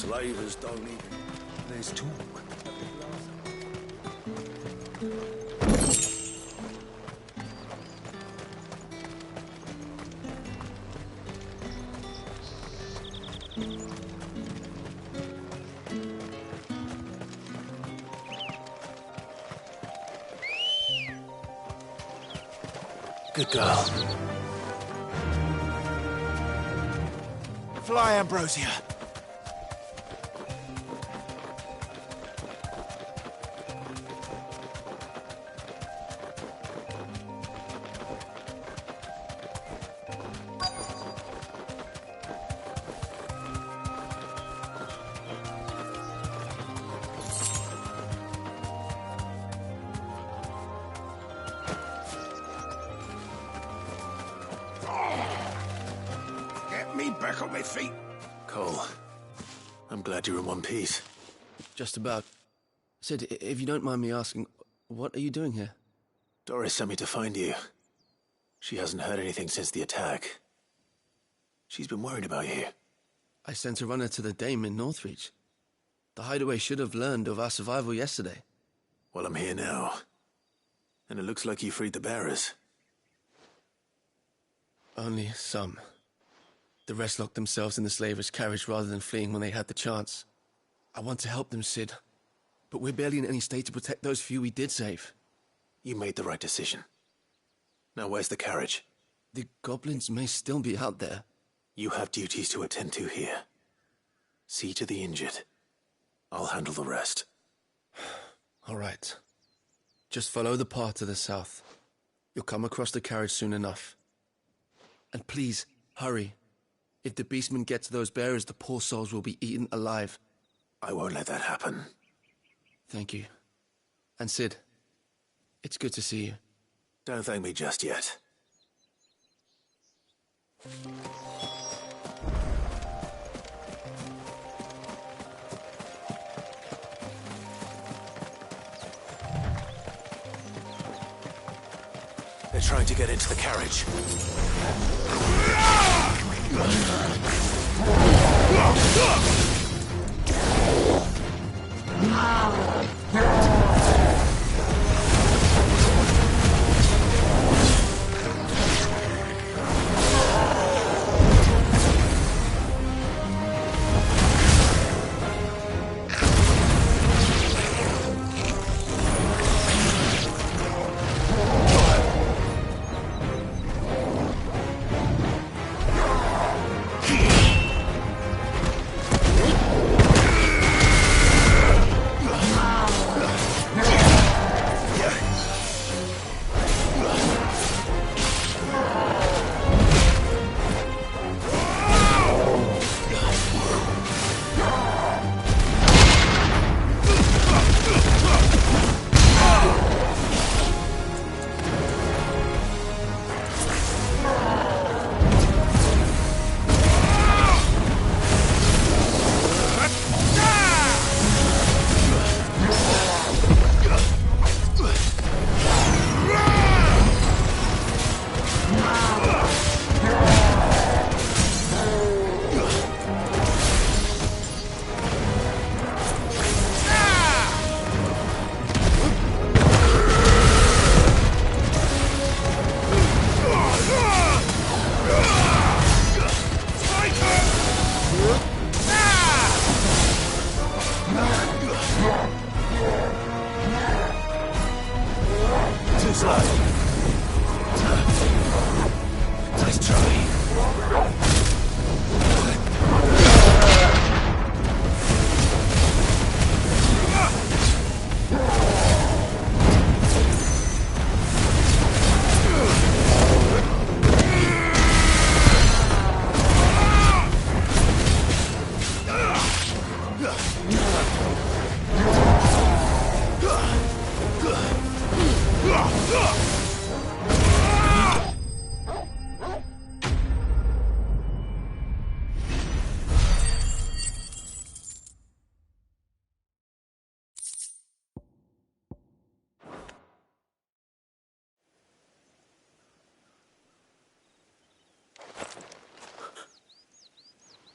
Slavers don't even... There's talk. Good girl. Fly, Ambrosia. Get me back on my feet. Cole, I'm glad you're in one piece. Just about. Sid, if you don't mind me asking, what are you doing here? Doris sent me to find you. She hasn't heard anything since the attack. She's been worried about you. I sent a runner to the Dame in Northreach. The hideaway should have learned of our survival yesterday. Well, I'm here now. And it looks like you freed the bearers. Only some. The rest locked themselves in the slavers' carriage rather than fleeing when they had the chance. I want to help them, Sid. But we're barely in any state to protect those few we did save. You made the right decision. Now where's the carriage? The goblins may still be out there. You have duties to attend to here. See to the injured. I'll handle the rest. All right. Just follow the path to the south. You'll come across the carriage soon enough. And please, hurry. If the beastmen get to those bearers, the poor souls will be eaten alive. I won't let that happen. Thank you. And Sid, it's good to see you. Don't thank me just yet. They're trying to get into the carriage. Nice try.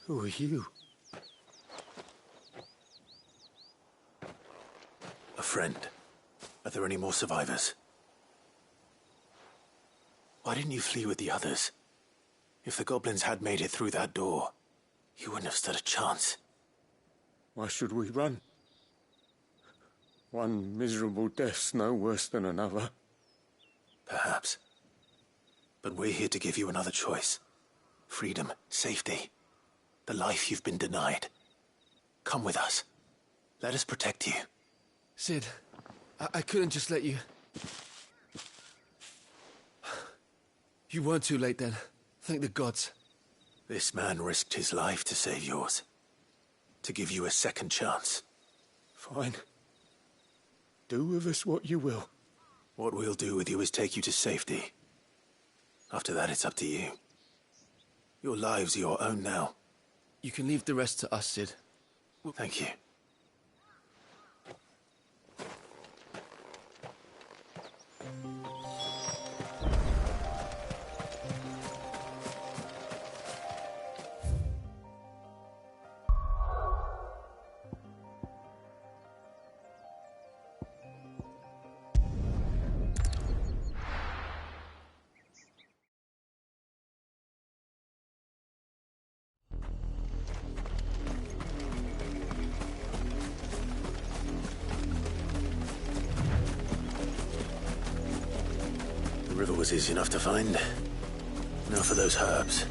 Who are you? friend. Are there any more survivors? Why didn't you flee with the others? If the goblins had made it through that door, you wouldn't have stood a chance. Why should we run? One miserable death's no worse than another. Perhaps. But we're here to give you another choice. Freedom, safety, the life you've been denied. Come with us. Let us protect you. Sid, I couldn't just let you... You weren't too late then. Thank the gods. This man risked his life to save yours. To give you a second chance. Fine. Do with us what you will. What we'll do with you is take you to safety. After that, it's up to you. Your lives are your own now. You can leave the rest to us, Sid. Thank you. The river was easy enough to find. Now for those herbs.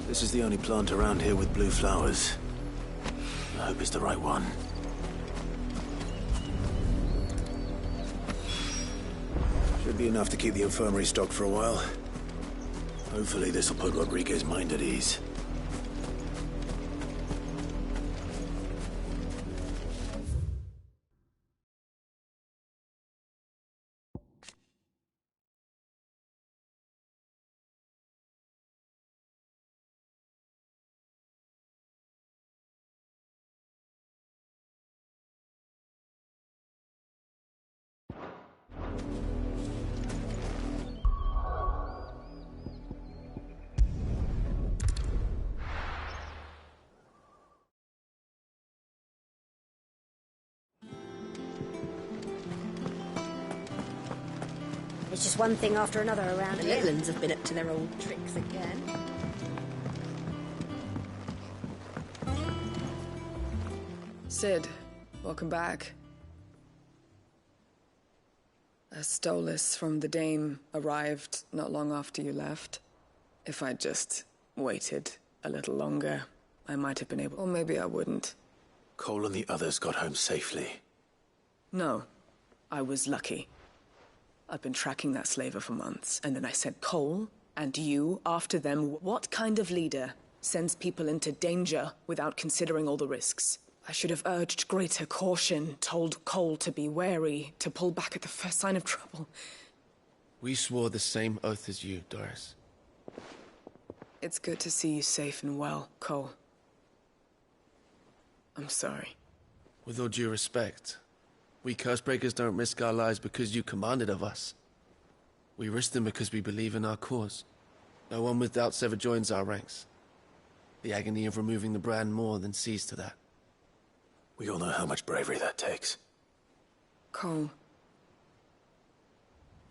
This is the only plant around here with blue flowers. I hope it's the right one. Should be enough to keep the infirmary stocked for a while. Hopefully this will put Rodriguez's mind at ease. It's just one thing after another around The here. Litlands have been up to their old tricks again. Sid, welcome back. A Stolas from the Dame arrived not long after you left. If I'd just waited a little longer, I might have been able... Or maybe I wouldn't. Cole and the others got home safely. No, I was lucky. I've been tracking that slaver for months, and then I sent Cole and you after them. What kind of leader sends people into danger without considering all the risks? I should have urged greater caution, told Cole to be wary, to pull back at the first sign of trouble. We swore the same oath as you, Doris. It's good to see you safe and well, Cole. I'm sorry. With all due respect, we Cursebreakers don't risk our lives because you commanded of us. We risk them because we believe in our cause. No one with doubts ever joins our ranks. the agony of removing the brand more than sees to that. We all know how much bravery that takes. Cole,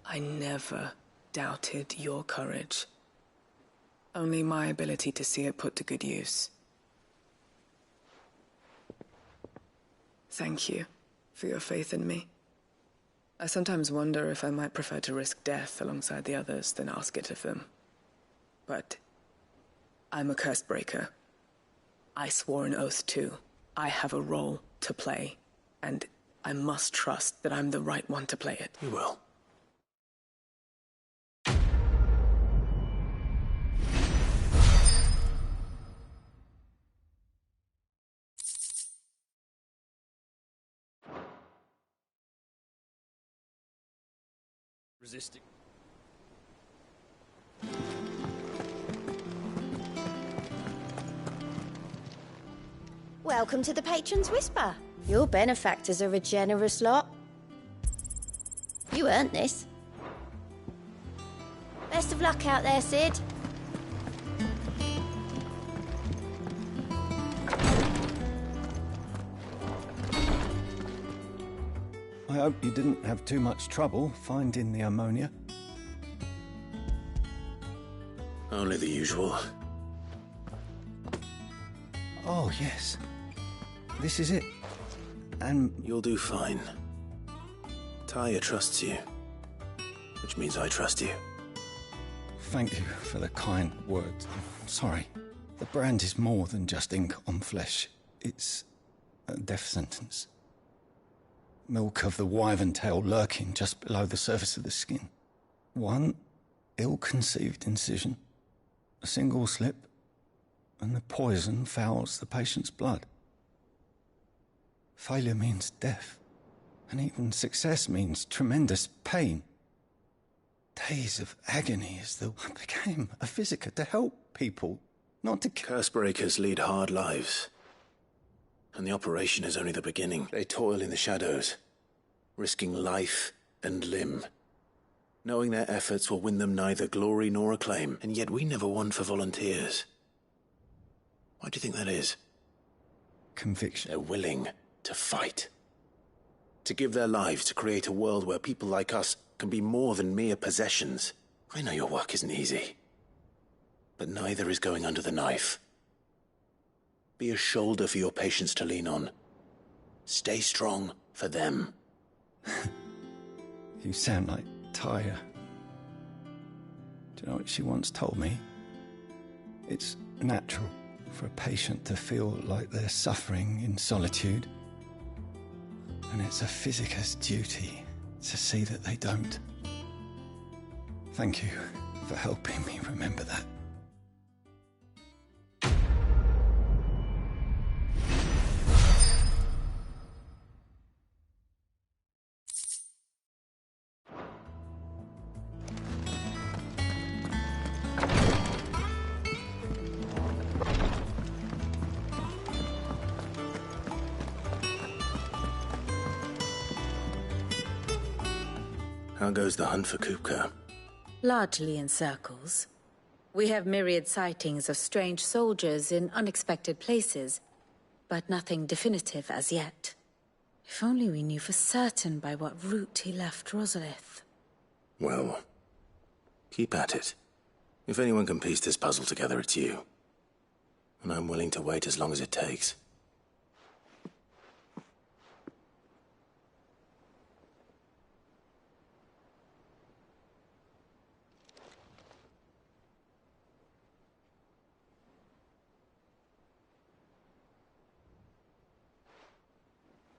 I never doubted your courage. Only my ability to see it put to good use. Thank you for your faith in me. I sometimes wonder if I might prefer to risk death alongside the others than ask it of them. But I'm a curse breaker. I swore an oath too. I have a role to play, and I must trust that I'm the right one to play it. You will. Resisting. Welcome to the Patron's Whisper. Your benefactors are a generous lot. You earned this. Best of luck out there, Sid. I hope you didn't have too much trouble finding the ammonia. Only the usual. Oh, yes. This is it. And You'll do fine. Tyre trusts you, which means I trust you. thank you for the kind words. I'm sorry. The brand is more than just ink on flesh. It's a death sentence. Milk of the wyvern tail lurking just below the surface of the skin. One ill-conceived incision, a single slip, and the poison fouls the patient's blood. Failure means death, and even success means tremendous pain. Days of agony as though I became a physicker to help people, not to kill. Curse breakers lead hard lives. And the operation is only the beginning. They toil in the shadows, risking life and limb, knowing their efforts will win them neither glory nor acclaim. And yet we never won for volunteers. Why do you think that is? Conviction. They're willing to fight. To give their lives to create a world where people like us can be more than mere possessions. I know your work isn't easy, but neither is going under the knife. Be a shoulder for your patients to lean on. Stay strong for them. You sound like Tyre. Do you know what she once told me? It's natural for a patient to feel like they're suffering in solitude. And it's a physicer's duty to see that they don't. Thank you for helping me remember that. How goes the hunt for Kupka? Largely in circles. We have myriad sightings of strange soldiers in unexpected places, but nothing definitive as yet. If only we knew for certain by what route he left Rosalith. Well, keep at it. If anyone can piece this puzzle together, it's you. And I'm willing to wait as long as it takes.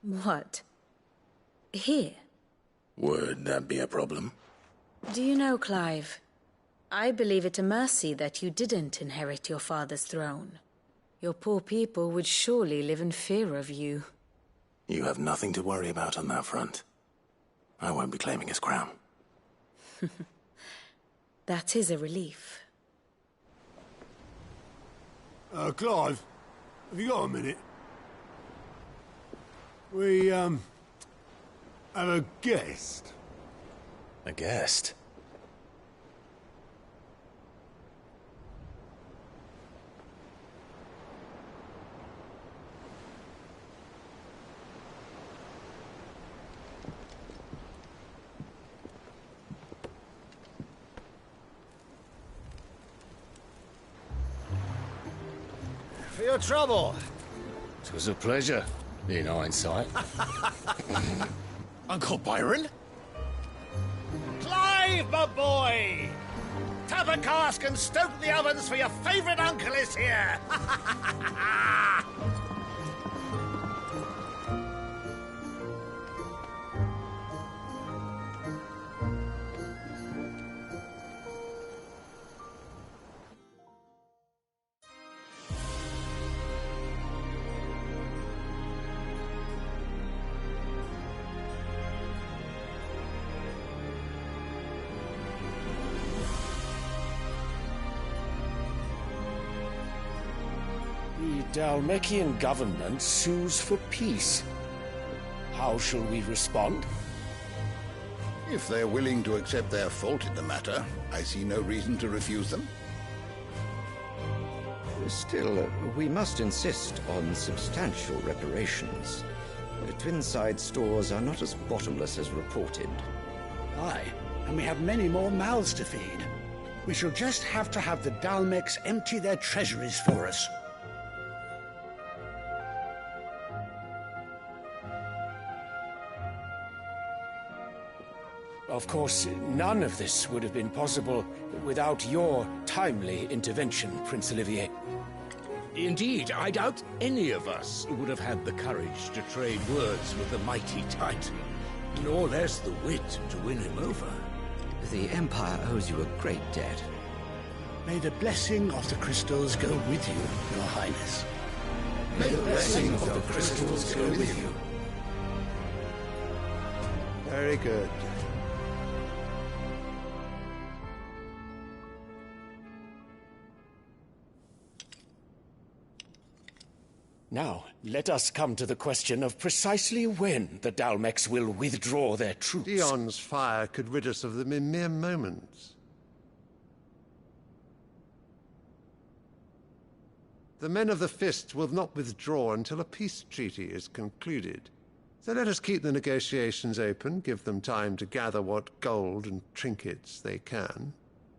What? Here? Would that be a problem? Do you know, Clive? I believe it a mercy that you didn't inherit your father's throne. Your poor people would surely live in fear of you. You have nothing to worry about on that front. I won't be claiming his crown. That is a relief. Clive, have you got a minute? We, have a guest. A guest? for your trouble. 'Twas a pleasure, in hindsight. Uncle Byron? Clive, my boy! Tap a cask and stoke the ovens, for your favourite uncle is here! The Dalmekian government sues for peace. How shall we respond? If they're willing to accept their fault in the matter, I see no reason to refuse them. Still, we must insist on substantial reparations. Twinside stores are not as bottomless as reported. Aye, and we have many more mouths to feed. We shall just have to have the Dalmecs empty their treasuries for us. Of course, none of this would have been possible without your timely intervention, Prince Olivier. Indeed, I doubt any of us would have had the courage to trade words with the mighty Titan, nor less the wit to win him over. The Empire owes you a great debt. May the blessing of the crystals go with you, Your Highness. May the blessing of the crystals go with you. Very good. Now, let us come to the question of precisely when the Dalmecs will withdraw their troops. Dion's fire could rid us of them in mere moments. The men of the Fist will not withdraw until a peace treaty is concluded. So let us keep the negotiations open, give them time to gather what gold and trinkets they can,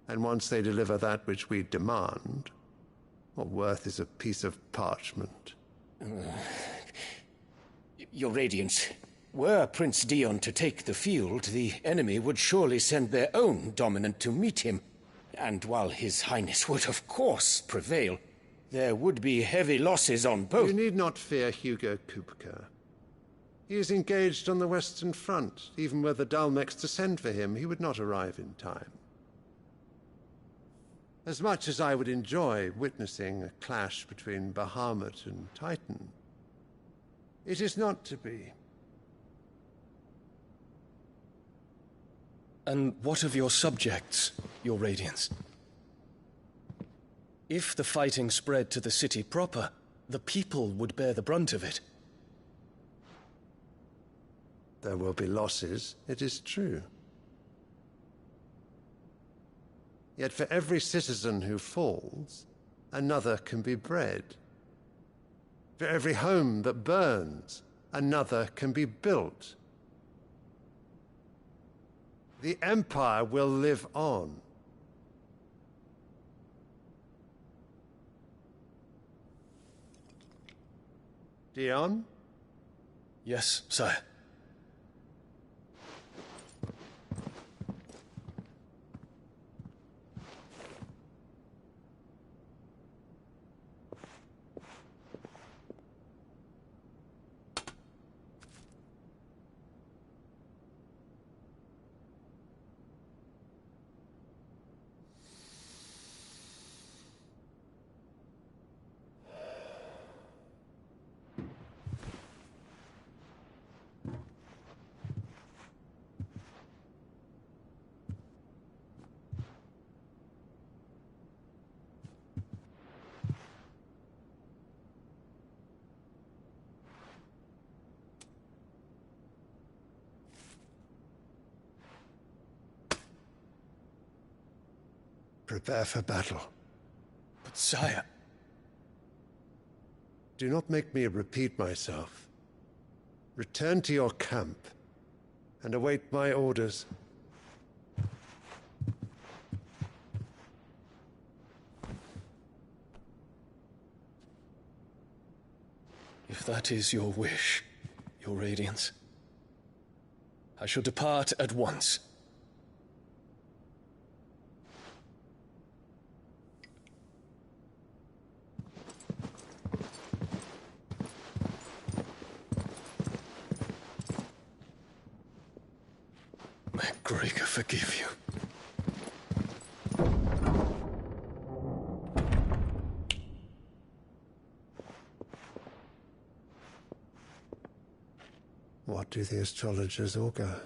and once they deliver that which we demand, what worth is a piece of parchment? Your Radiance, were Prince Dion to take the field, the enemy would surely send their own dominant to meet him. And while His Highness would of course prevail, there would be heavy losses on both. You need not fear Hugo Kupka. He is engaged on the Western Front. Even were the Dalmecs to send for him, he would not arrive in time. As much as I would enjoy witnessing a clash between Bahamut and Titan, it is not to be. And what of your subjects, Your Radiance? If the fighting spread to the city proper, the people would bear the brunt of it. There will be losses, it is true. Yet for every citizen who falls, another can be bred. For every home that burns, another can be built. The Empire will live on. Dion? Yes, sire. Prepare for battle. But sire... Do not make me repeat myself. Return to your camp and await my orders. If that is your wish, Your Radiance, I shall depart at once. May Gregor forgive you. What do the astrologers augur?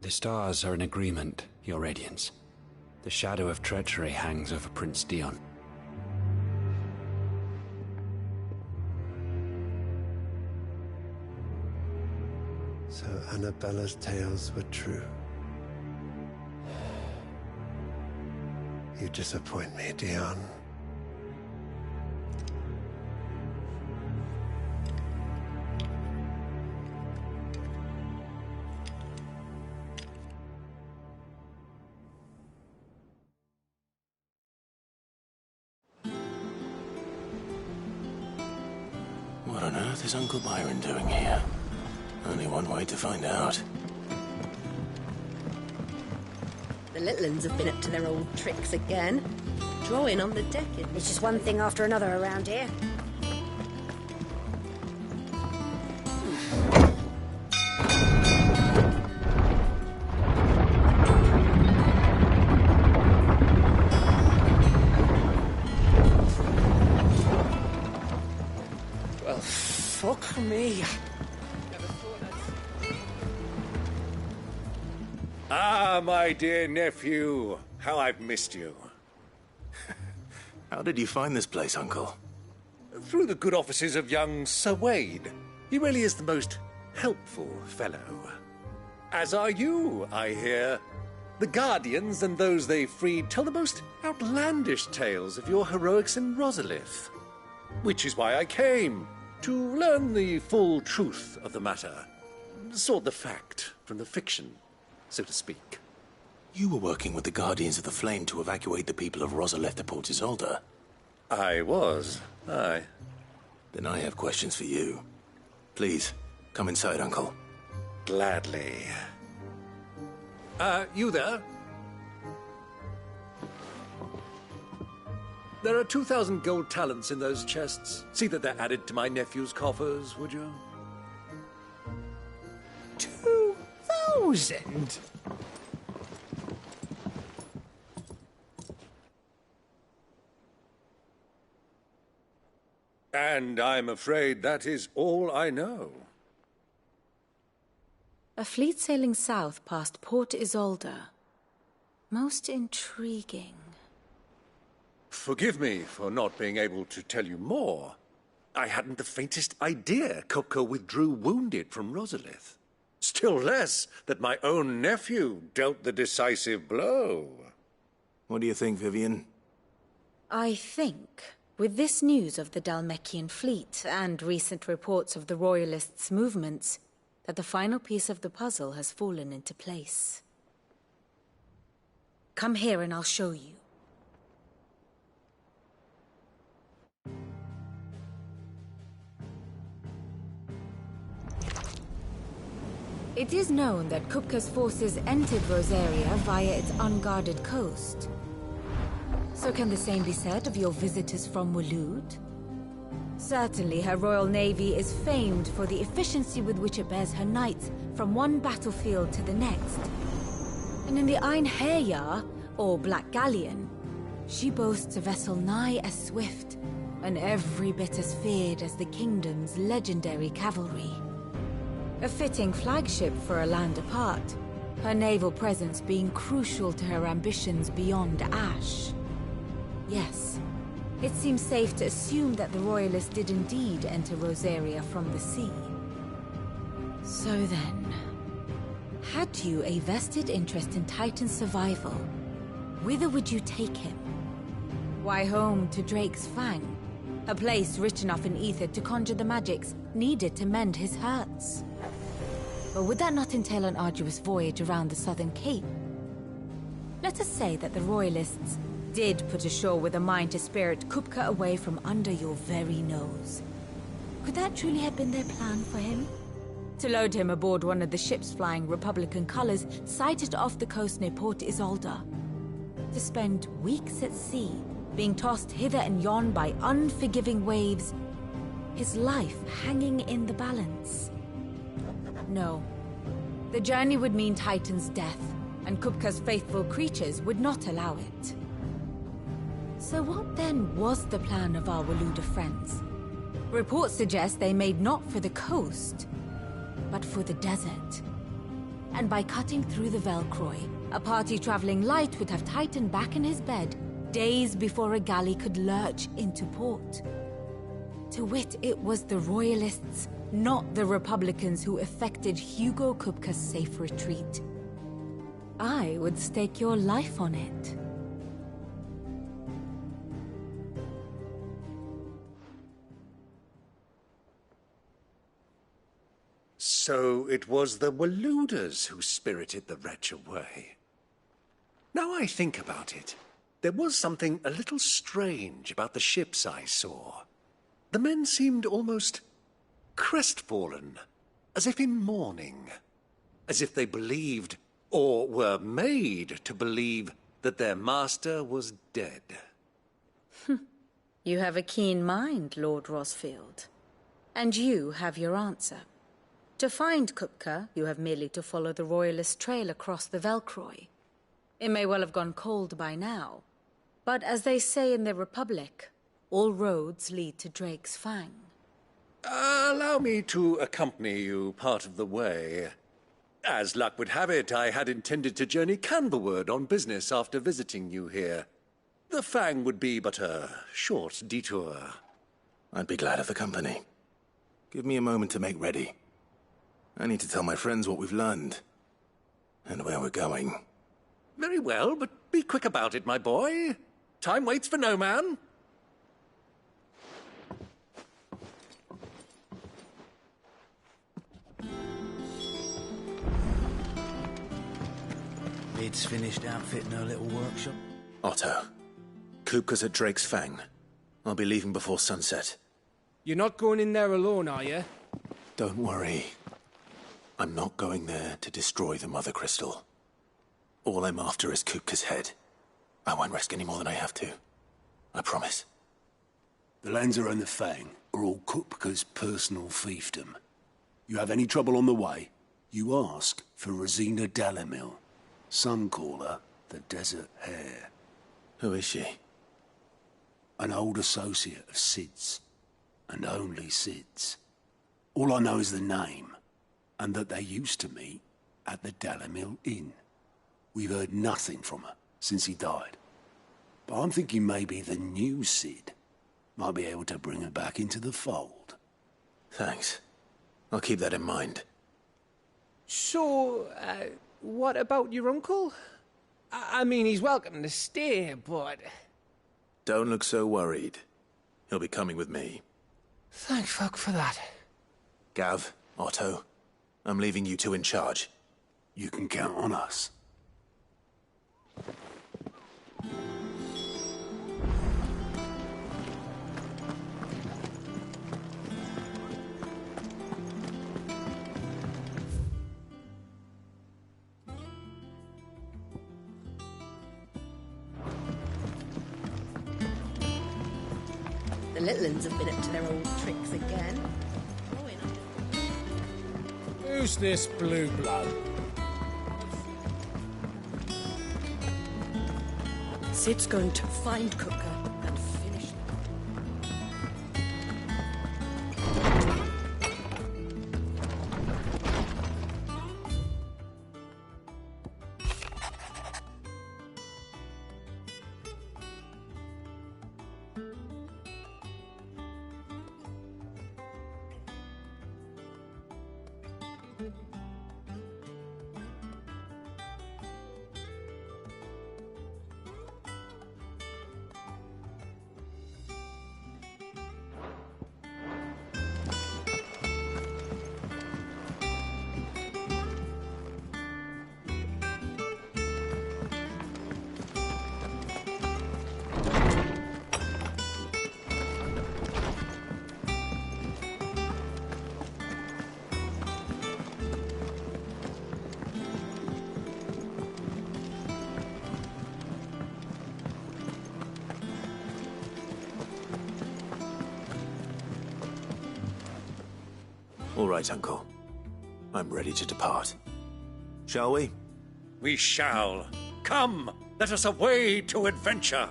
The stars are in agreement, Your Radiance. The shadow of treachery hangs over Prince Dion. So Annabella's tales were true. You disappoint me, Dion. What on earth is Uncle Byron doing here? Only one way to find out. The little uns have been up to their old tricks again. Drawing on the deck. It's just one thing after another around here. Well, fuck me. Ah, my dear nephew. How I've missed you. How did you find this place, Uncle? Through the good offices of young Sir Wade. He really is the most helpful fellow. As are you, I hear. The Guardians and those they freed tell the most outlandish tales of your heroics in Rosalith. Which is why I came, to learn the full truth of the matter. Sort the fact from the fiction, so to speak. You were working with the Guardians of the Flame to evacuate the people of Rosalith to Port Isolde. I was, aye. Then I have questions for you. Please, come inside, Uncle. Gladly. You there? There are 2,000 gold talents in those chests. See that they're added to my nephew's coffers, would you? 2,000? And I'm afraid that is all I know. A fleet sailing south past Port Isolde. Most intriguing. Forgive me for not being able to tell you more. I hadn't the faintest idea Kupka withdrew wounded from Rosalith. Still less that my own nephew dealt the decisive blow. What do you think, Vivian? I think, with this news of the Dhalmekian fleet and recent reports of the Royalists' movements, that the final piece of the puzzle has fallen into place. Come here and I'll show you. It is known that Kupka's forces entered Rosaria via its unguarded coast. So can the same be said of your visitors from Waloed? Certainly her Royal Navy is famed for the efficiency with which it bears her knights from one battlefield to the next. And in the Einherjar, or Black Galleon, she boasts a vessel nigh as swift, and every bit as feared as the kingdom's legendary cavalry. A fitting flagship for a land apart, her naval presence being crucial to her ambitions beyond Ash. Yes, it seems safe to assume that the Royalists did indeed enter Rosaria from the sea. So then, had you a vested interest in Titan's survival, whither would you take him? Why, home to Drake's Fang, a place rich enough in ether to conjure the magics needed to mend his hurts. But would that not entail an arduous voyage around the southern cape? Let us say that the Royalists did put ashore with a mind to spirit Kupka away from under your very nose. Could that truly have been their plan for him? To load him aboard one of the ships flying Republican colors sighted off the coast near Port Isolde. To spend weeks at sea, being tossed hither and yon by unforgiving waves, his life hanging in the balance. No. The journey would mean Titan's death, and Kupka's faithful creatures would not allow it. So what then was the plan of our Waluda friends? Reports suggest they made not for the coast, but for the desert. And by cutting through the Velcroy, a party traveling light would have Titan back in his bed days before a galley could lurch into port. To wit, it was the Royalists, not the Republicans, who effected Hugo Kupka's safe retreat. I would stake your life on it. So it was the Waludas who spirited the wretch away. Now I think about it, there was something a little strange about the ships I saw. The men seemed almost crestfallen, as if in mourning, as if they believed, or were made to believe, that their master was dead. You have a keen mind, Lord Rosfield. And you have your answer. To find Kupka, you have merely to follow the Royalist trail across the Velcroy. It may well have gone cold by now, but as they say in the Republic, all roads lead to Drake's Fang. Allow me to accompany you part of the way. As luck would have it, I had intended to journey Canberward on business after visiting you here. The Fang would be but a short detour. I'd be glad of the company. Give me a moment to make ready. I need to tell my friends what we've learned, and where we're going. Very well, but be quick about it, my boy. Time waits for no man. Lid's finished outfitting her little workshop. Otto, Kupka's at Drake's Fang. I'll be leaving before sunset. You're not going in there alone, are you? Don't worry. I'm not going there to destroy the Mother Crystal. All I'm after is Kupka's head. I won't risk any more than I have to. I promise. The Lancer and the Fang are all Kupka's personal fiefdom. You have any trouble on the way, you ask for Rosina Dalamil. Some call her the Desert Hare. Who is she? An old associate of Sid's, and only Sid's. All I know is the name, and that they used to meet at the Dalamil Inn. We've heard nothing from her since he died. But I'm thinking maybe the new Sid might be able to bring her back into the fold. Thanks. I'll keep that in mind. So, what about your uncle? I mean, he's welcome to stay, but... Don't look so worried. He'll be coming with me. Thank fuck for that. Gav, Otto, I'm leaving you two in charge. You can count on us. The Litlins have been up to their old tricks again. Who's this blue blood? Sid's going to find Kupka and finish them. All right, Uncle. I'm ready to depart. Shall we? We shall. Come, let us away to adventure.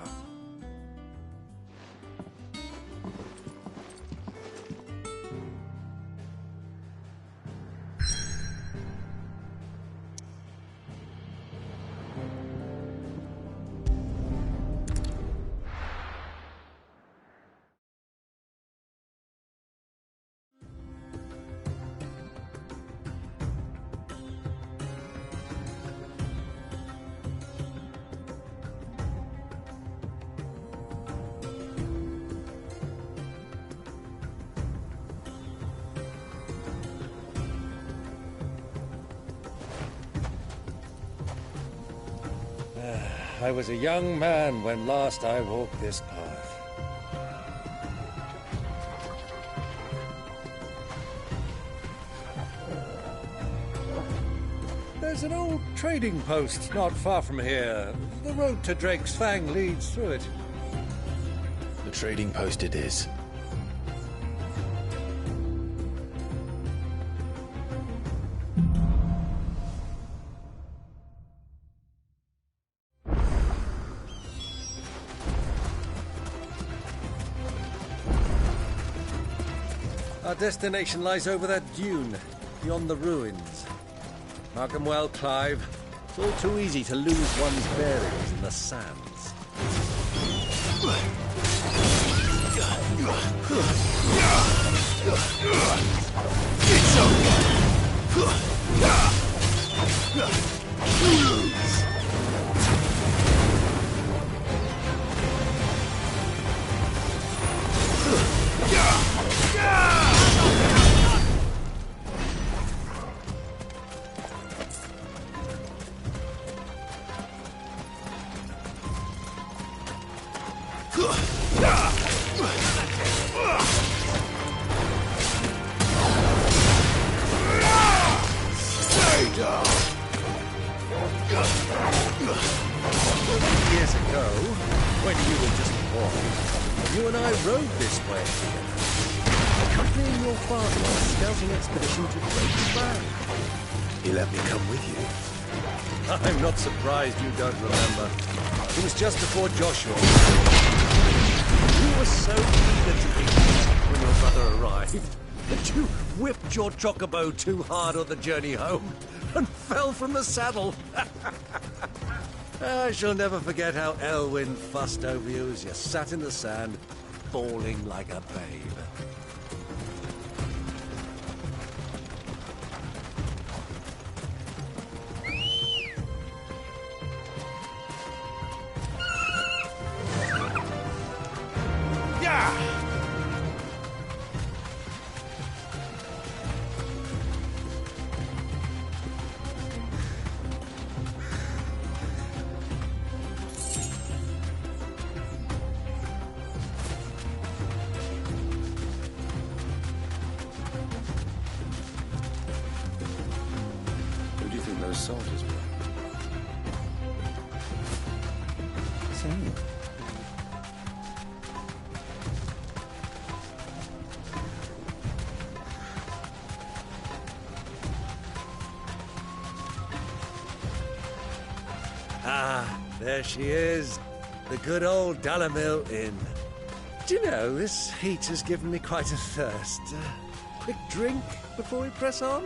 I was a young man when last I walked this path. There's an old trading post not far from here. The road to Drake's Fang leads through it. The trading post it is. Our destination lies over that dune, beyond the ruins. Mark 'em well, Clive. It's all too easy to lose one's bearings in the sands. It's over. You lose. Years ago, when you were just a boy, you and I rode this way together, accompanying your father on a scouting expedition to Drake's Fang. He let me come with you. I'm not surprised you don't remember. It was just before Joshua. You were so eager to be here when your brother arrived that you whipped your chocobo too hard on the journey home and fell from the saddle. I shall never forget how Elwyn fussed over you as you sat in the sand, bawling like a babe. Those soldiers were. Ah, there she is. The good old Dalamil Inn. Do you know, this heat has given me quite a thirst. Quick drink before we press on?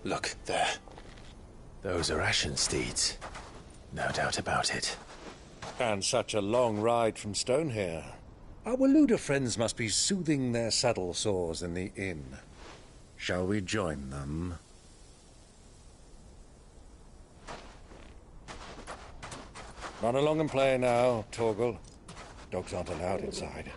Look, there. Those are Ashen steeds. No doubt about it. And such a long ride from Stonehere. Our Waluda friends must be soothing their saddle sores in the inn. Shall we join them? Run along and play now, Torgal. Dogs aren't allowed inside.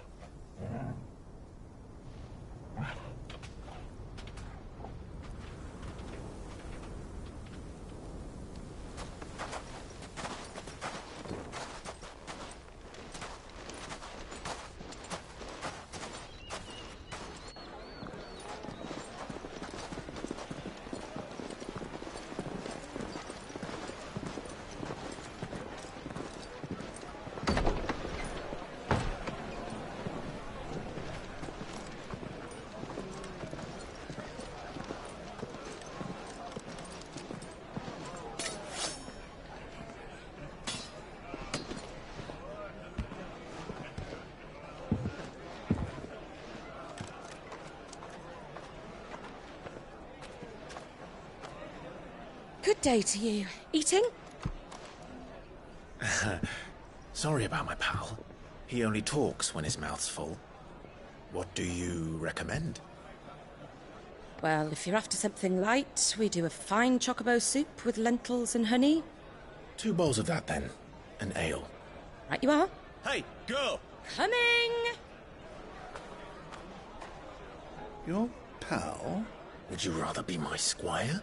Good day to you. Eating? Sorry about my pal. He only talks when his mouth's full. What do you recommend? Well, if you're after something light, we do a fine chocobo soup with lentils and honey. 2 bowls of that, then. An ale. Right you are. Hey, girl! Coming! Your pal? Would you rather be my squire?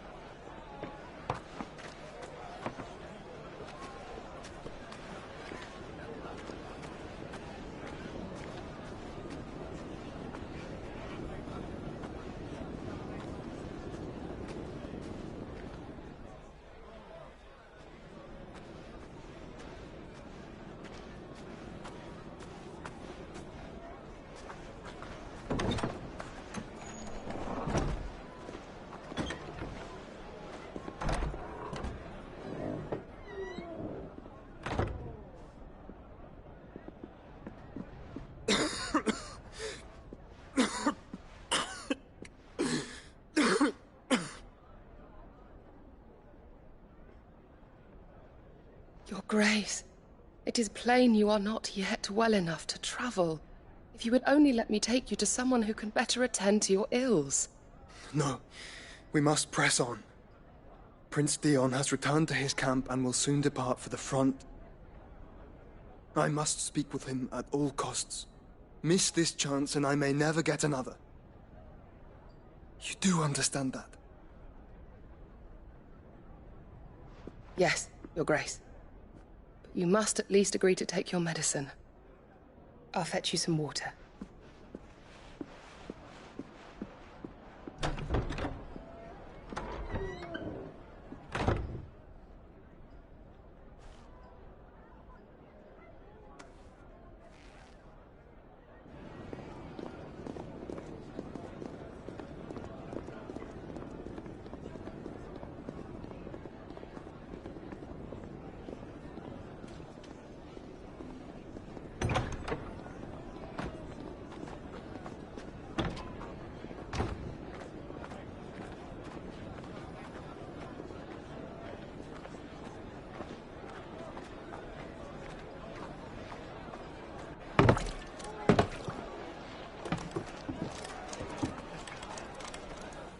Your Grace, it is plain you are not yet well enough to travel. If you would only let me take you to someone who can better attend to your ills. No, we must press on. Prince Dion has returned to his camp and will soon depart for the front. I must speak with him at all costs. Miss this chance and I may never get another. You do understand that? Yes, Your Grace. But you must at least agree to take your medicine. I'll fetch you some water.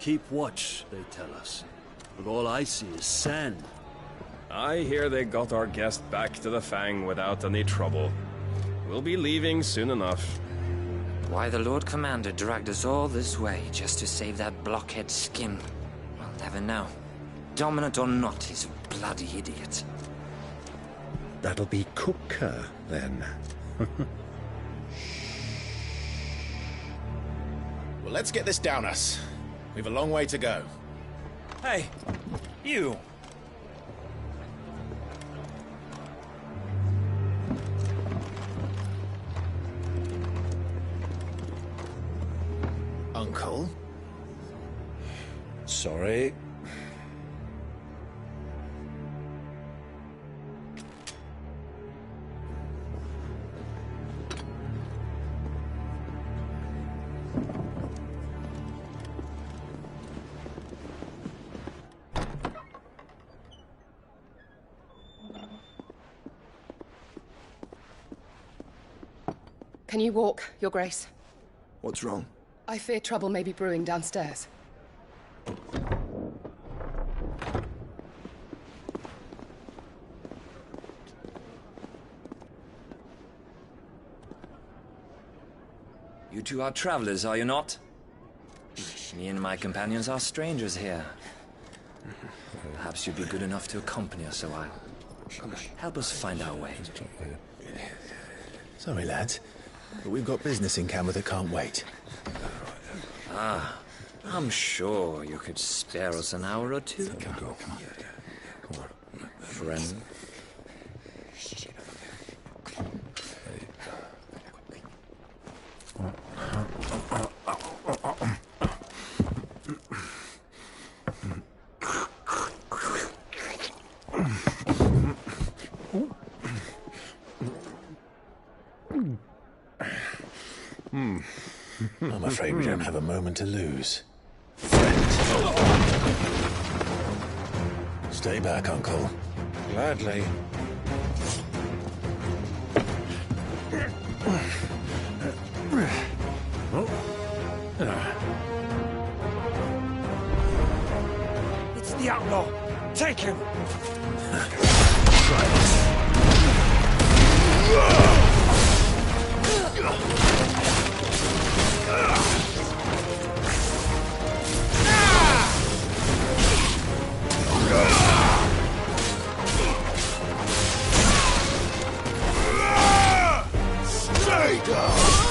Keep watch, they tell us. But all I see is sand. I hear they got our guest back to the Fang without any trouble. We'll be leaving soon enough. Why the Lord Commander dragged us all this way just to save that blockhead skin, we'll never know. Dominant or not, he's a bloody idiot. That'll be Cooker, then. Well, let's get this down us. We've a long way to go. Hey, you! Uncle? Sorry. Can you walk, Your Grace? What's wrong? I fear trouble may be brewing downstairs. You two are travelers, are you not? Me and my companions are strangers here. Perhaps you'd be good enough to accompany us a while. Help us find our way. Sorry, lads, but we've got business in camera that can't wait. Ah, I'm sure you could spare us an hour or two. Come on. Friend. I'm afraid we don't have a moment to lose. Stay back, Uncle. Gladly. It's the outlaw. Take him. Stay down!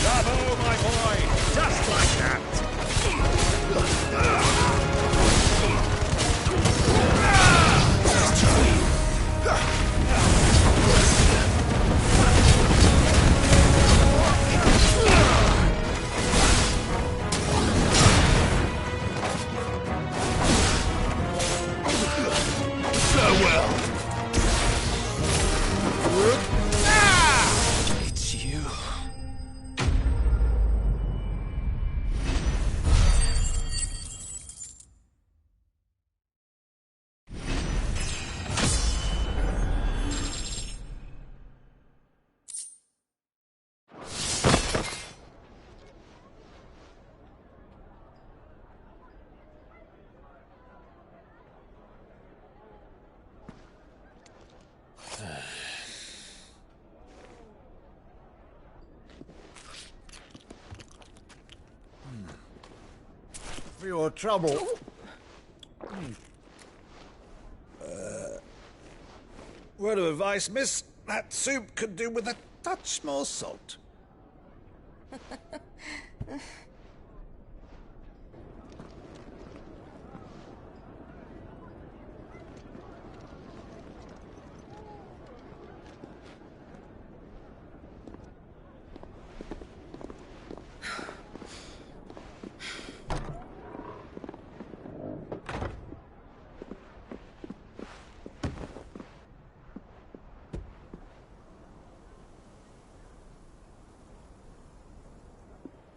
Bravo, my boy! Just like that! Farewell! It's you. For your trouble. Word of advice, miss. That soup could do with a touch more salt.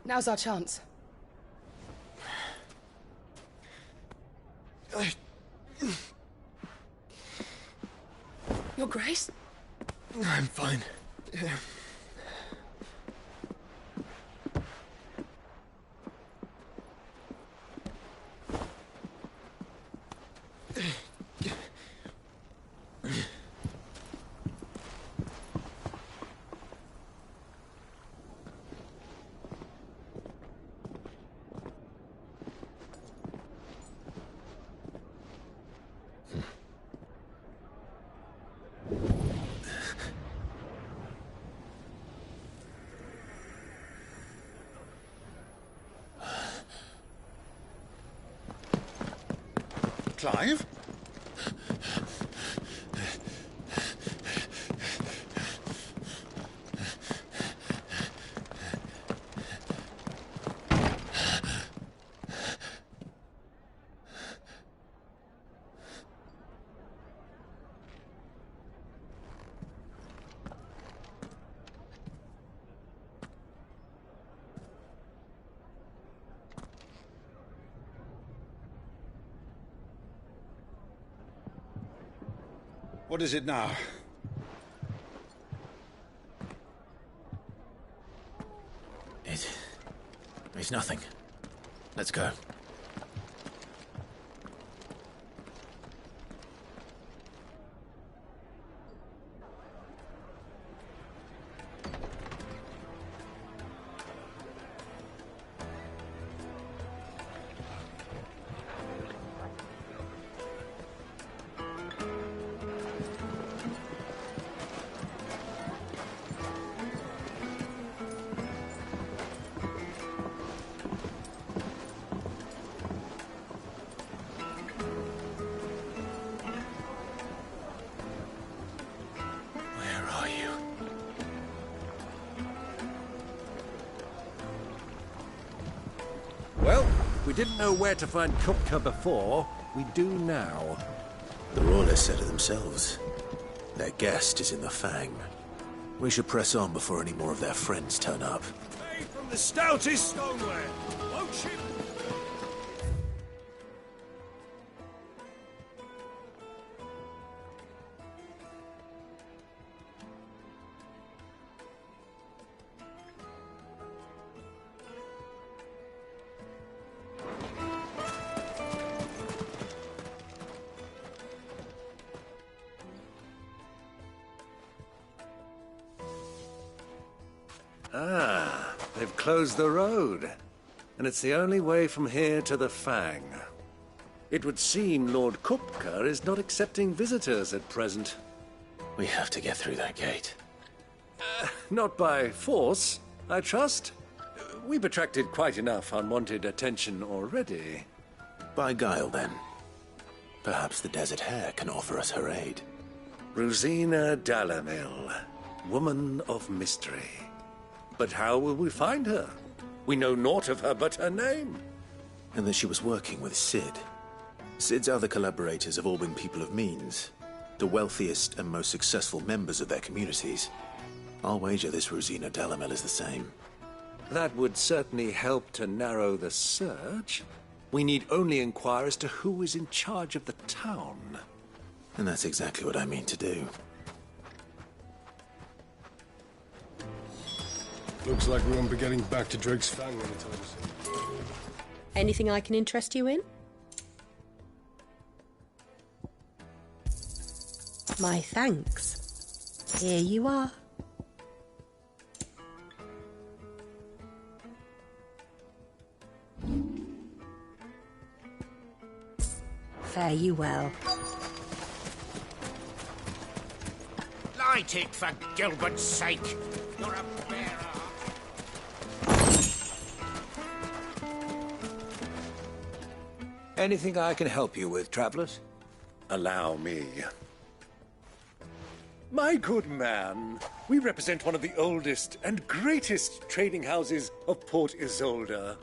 Now's our chance. Your Grace? I'm fine. Clive? What is it now? It's nothing. Let's go. Well, we didn't know where to find Kupka before. We do now. The Royalists said it themselves. Their guest is in the Fang. We should press on before any more of their friends turn up. Made from the stoutest stoneware, won't you? Ah, they've closed the road. And it's the only way from here to the Fang. It would seem Lord Kupka is not accepting visitors at present. We have to get through that gate. Not by force, I trust. We've attracted quite enough unwanted attention already. By guile, then. Perhaps the Desert Hare can offer us her aid. Rosina Dalamil, woman of mystery. But how will we find her? We know naught of her but her name. And that she was working with Cid. Cid's other collaborators have all been people of means, the wealthiest and most successful members of their communities. I'll wager this Rosina Dalamil is the same. That would certainly help to narrow the search. We need only inquire as to who is in charge of the town. And that's exactly what I mean to do. Looks like we won't be getting back to Drake's Fang anytime soon. Anything I can interest you in? My thanks. Here you are. Fare you well. Light it, for Gilbert's sake. You're a bearer. Anything I can help you with, travelers? Allow me. My good man, we represent one of the oldest and greatest trading houses of Port Isolde.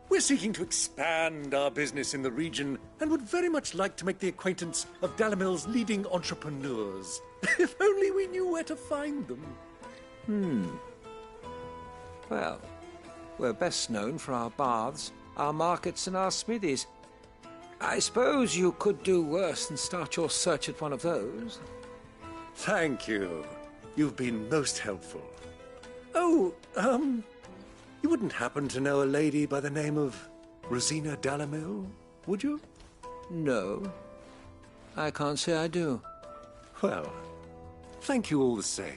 We're seeking to expand our business in the region and would very much like to make the acquaintance of Dalamil's leading entrepreneurs. If only we knew where to find them. Well, we're best known for our baths, our markets, and our smithies. I suppose you could do worse than start your search at one of those. Thank you. You've been most helpful. Oh, you wouldn't happen to know a lady by the name of Rosina Dalamil, would you? No. I can't say I do. Well, thank you all the same.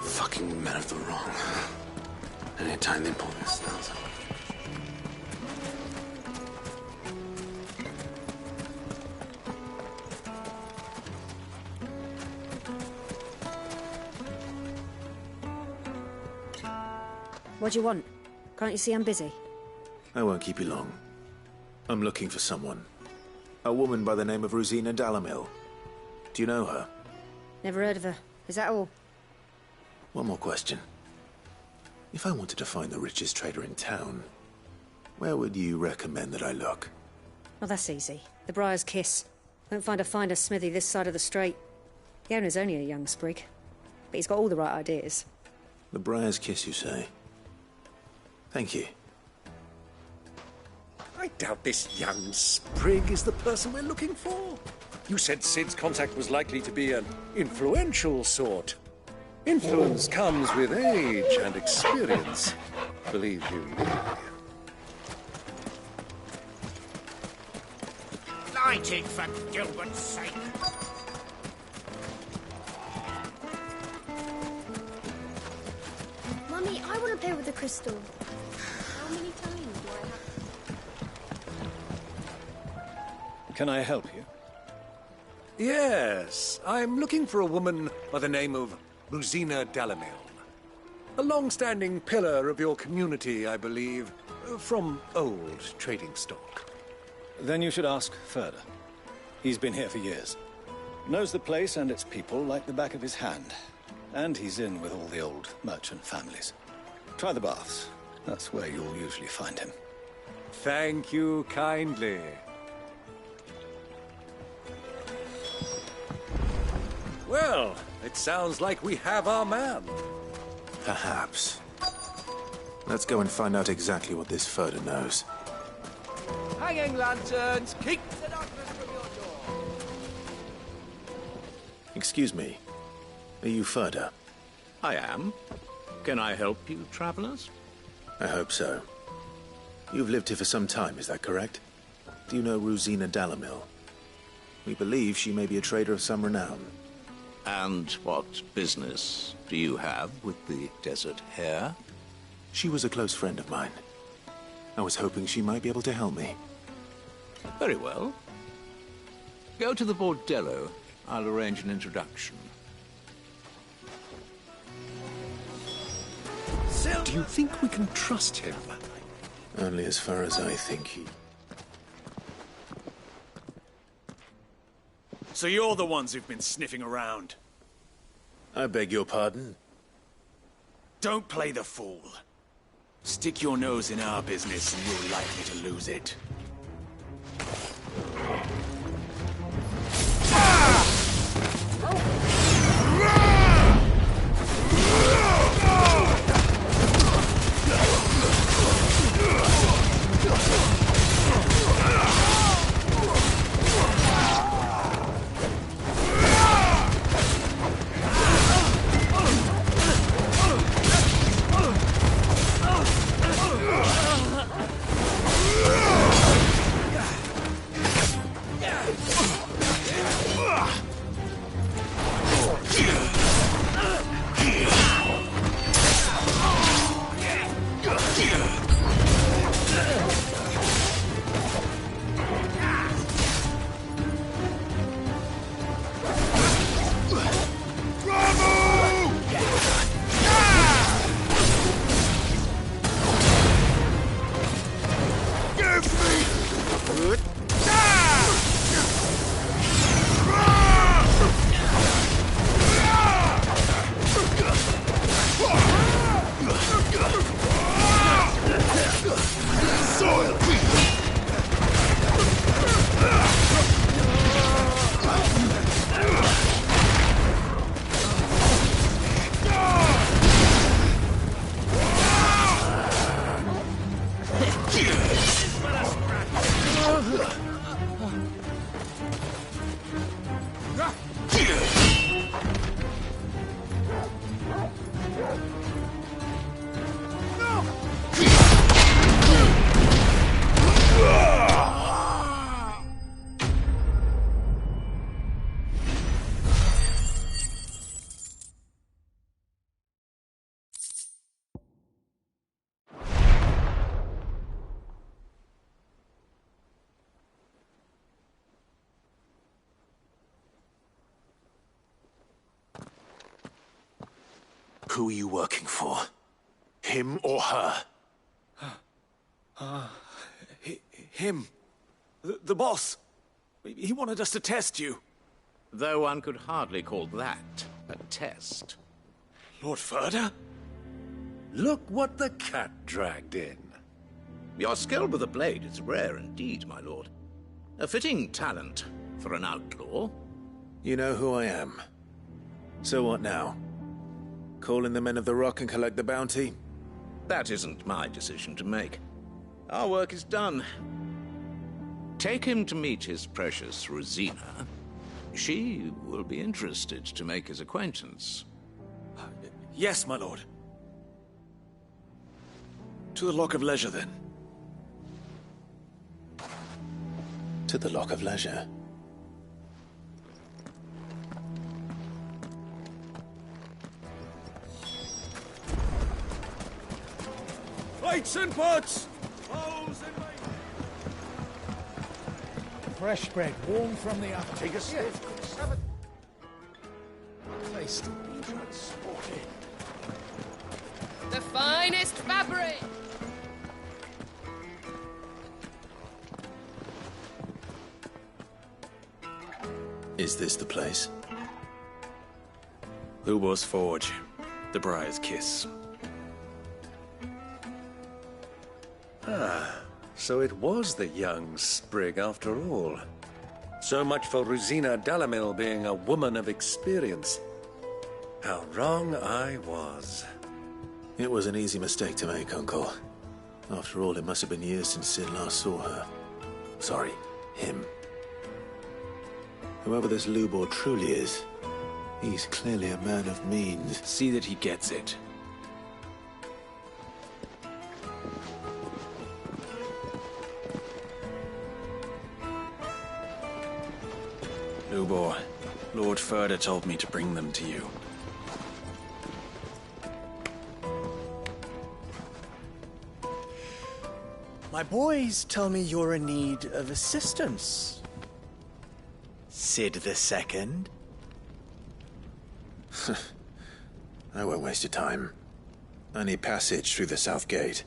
Fucking men of the wrong. Anytime they pull this nonsense. What do you want? Can't you see I'm busy? I won't keep you long. I'm looking for someone. A woman by the name of Rosina Dalamil. Do you know her? Never heard of her. Is that all? One more question. If I wanted to find the richest trader in town, where would you recommend that I look? Oh, that's easy. The Briar's Kiss. Won't find a finer smithy this side of the strait. The owner's only a young sprig, but he's got all the right ideas. The Briar's Kiss, you say? Thank you. I doubt this young sprig is the person we're looking for. You said Cid's contact was likely to be an influential sort. Influence comes with age and experience, believe you me. Light it, for Gilbert's sake. Mummy, I want to play with the crystal. How many times do I have? Can I help you? Yes, I'm looking for a woman by the name of Rosina Dalamil. A long-standing pillar of your community, I believe, from old trading stock. Then you should ask further. He's been here for years. Knows the place and its people like the back of his hand. And he's in with all the old merchant families. Try the baths. That's where you'll usually find him. Thank you kindly. Well, it sounds like we have our man. Perhaps. Let's go and find out exactly what this Furder knows. Hanging lanterns, keep the darkness from your door. Excuse me. Are you Furder? I am. Can I help you, travelers? I hope so. You've lived here for some time, is that correct? Do you know Rosina Dalamil? We believe she may be a trader of some renown. And what business do you have with the Desert Hare? She was a close friend of mine. I was hoping she might be able to help me. Very well. Go to the bordello. I'll arrange an introduction. Do you think we can trust him? Only as far as I think he... So you're the ones who've been sniffing around? I beg your pardon? Don't play the fool. Stick your nose in our business and you're likely to lose it. Who are you working for? Him or her? Him. The boss. He wanted us to test you. Though one could hardly call that a test. Lord Furder? Look what the cat dragged in. Your skill with the blade is rare indeed, my lord. A fitting talent for an outlaw. You know who I am. So what now? Call in the men of the Rock and collect the bounty? That isn't my decision to make. Our work is done. Take him to meet his precious Rosina. She will be interested to make his acquaintance. Yes, my lord. To the Lock of Leisure, then. To the Lock of Leisure. Plates and pots! Fresh bread, warm from the oven. Take a sniff. Place to be transported. The finest fabric! Is this the place? Lubor's Forge. The Briar's Kiss. Ah, so it was the young sprig after all. So much for Rosina Dalamil being a woman of experience. How wrong I was. It was an easy mistake to make, Uncle. After all, it must have been years since Sid last saw her. Sorry, him. Whoever this Lubor truly is, he's clearly a man of means. See that he gets it. Lubor, Lord Furder told me to bring them to you. My boys tell me you're in need of assistance. Sid the Second? I won't waste your time. I need passage through the south gate.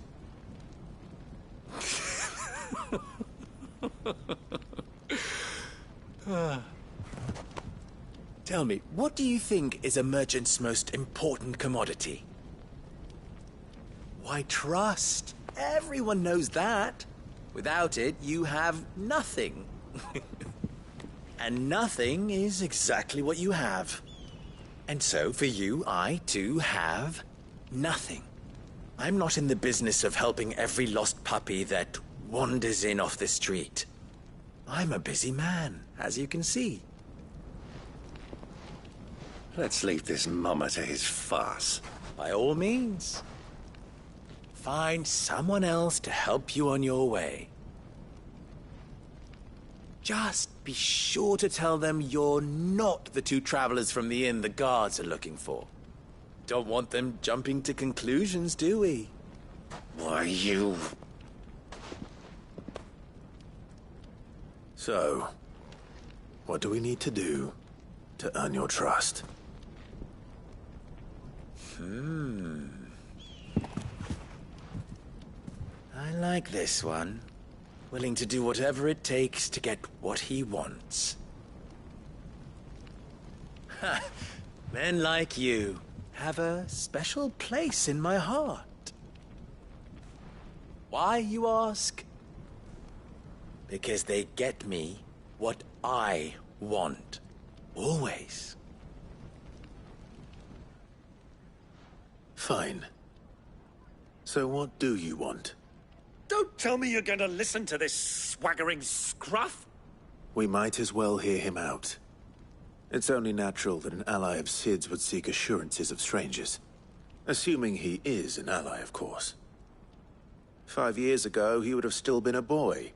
Tell me, what do you think is a merchant's most important commodity? Why, trust. Everyone knows that. Without it, you have nothing. And nothing is exactly what you have. And so, for you, I, too, have nothing. I'm not in the business of helping every lost puppy that wanders in off the street. I'm a busy man, as you can see. Let's leave this mummer to his farce. By all means. Find someone else to help you on your way. Just be sure to tell them you're not the two travelers from the inn the guards are looking for. Don't want them jumping to conclusions, do we? Why, you... So, what do we need to do to earn your trust? I like this one. Willing to do whatever it takes to get what he wants. Ha! Men like you have a special place in my heart. Why, you ask? Because they get me what I want. Always. Fine. So what do you want? Don't tell me you're going to listen to this swaggering scruff! We might as well hear him out. It's only natural that an ally of Sid's would seek assurances of strangers. Assuming he is an ally, of course. 5 years ago, he would have still been a boy.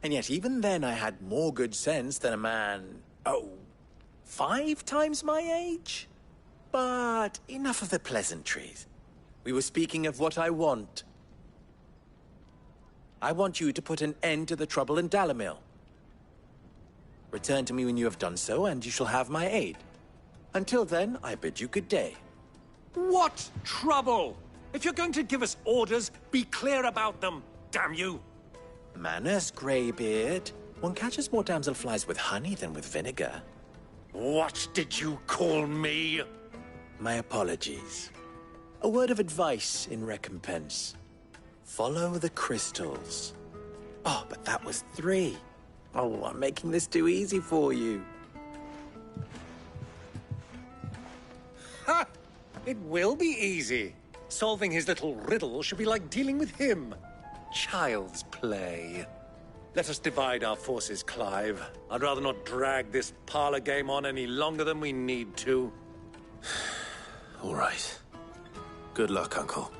And yet even then I had more good sense than a man... 5 times my age? But enough of the pleasantries. We were speaking of what I want. I want you to put an end to the trouble in Dalamil. Return to me when you have done so, and you shall have my aid. Until then, I bid you good day. What trouble? If you're going to give us orders, be clear about them, damn you! Manners, Greybeard. One catches more damselflies with honey than with vinegar. What did you call me? My apologies. A word of advice in recompense. Follow the crystals. Oh, but that was 3. Oh, I'm making this too easy for you. Ha! It will be easy. Solving his little riddle should be like dealing with him. Child's play. Let us divide our forces, Clive. I'd rather not drag this parlor game on any longer than we need to. All right. Good luck, Uncle.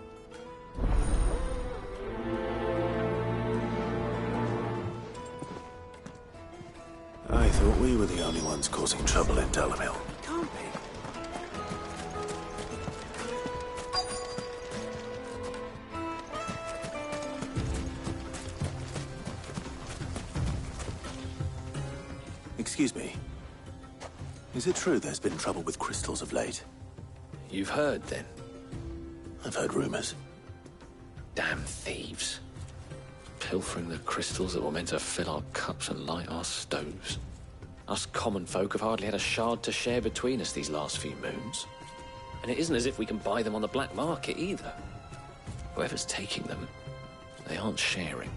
I thought we were the only ones causing trouble in Dalamil. Can't be. Excuse me. Is it true there's been trouble with crystals of late? You've heard, then? I've heard rumors. Damn thieves. Pilfering the crystals that were meant to fill our cups and light our stoves. Us common folk have hardly had a shard to share between us these last few moons. And it isn't as if we can buy them on the black market either. Whoever's taking them, they aren't sharing.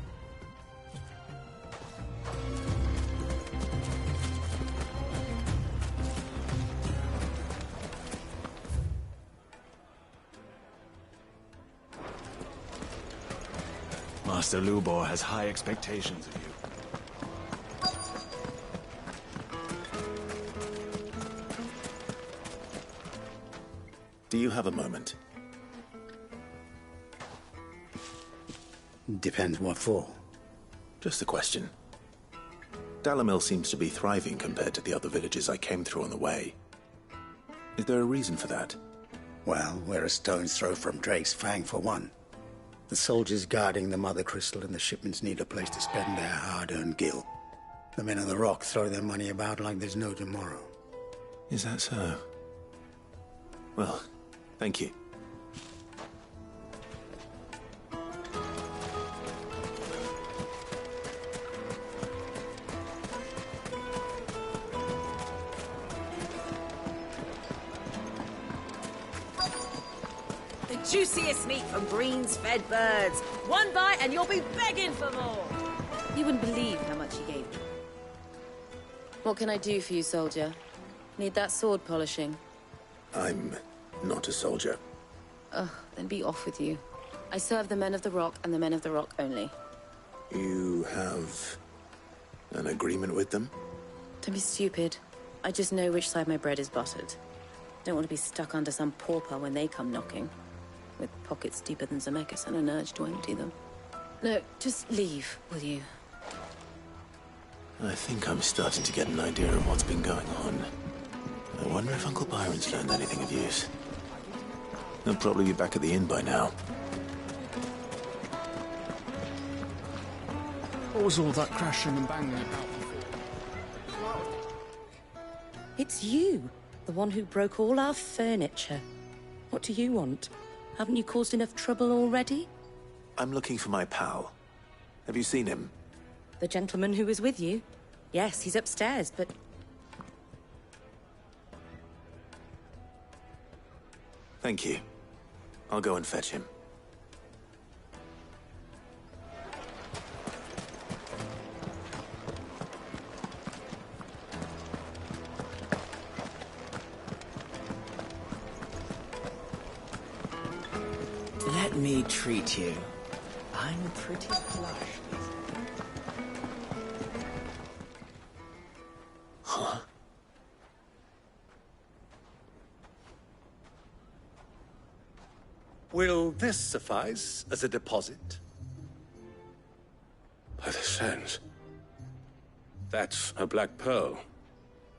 Master Lubor has high expectations of you. Do you have a moment? Depends what for. Just a question. Dalamil seems to be thriving compared to the other villages I came through on the way. Is there a reason for that? Well, we're a stone's throw from Drake's Fang for one. The soldiers guarding the Mother Crystal and the shipments need a place to spend their hard-earned gil. The men of the Rock throw their money about like there's no tomorrow. Is that so? Well, thank you. The juiciest meat from greens-fed birds. One bite and you'll be begging for more. You wouldn't believe how much he gave me. What can I do for you, soldier? Need that sword polishing? I'm not a soldier. Ugh, then be off with you. I serve the men of the Rock and the men of the Rock only. You have an agreement with them? Don't be stupid. I just know which side my bread is buttered. Don't want to be stuck under some pauper when they come knocking. With pockets deeper than Zemeckis and an urge to empty them. No, just leave, will you? I think I'm starting to get an idea of what's been going on. I wonder if Uncle Byron's learned anything of use. He'll probably be back at the inn by now. What was all that crashing and banging about before? It's you, the one who broke all our furniture. What do you want? Haven't you caused enough trouble already? I'm looking for my pal. Have you seen him? The gentleman who was with you? Yes, he's upstairs, but... Thank you. I'll go and fetch him. Let me treat you. I'm pretty flush. Huh? Will this suffice as a deposit? By the sands. That's a black pearl.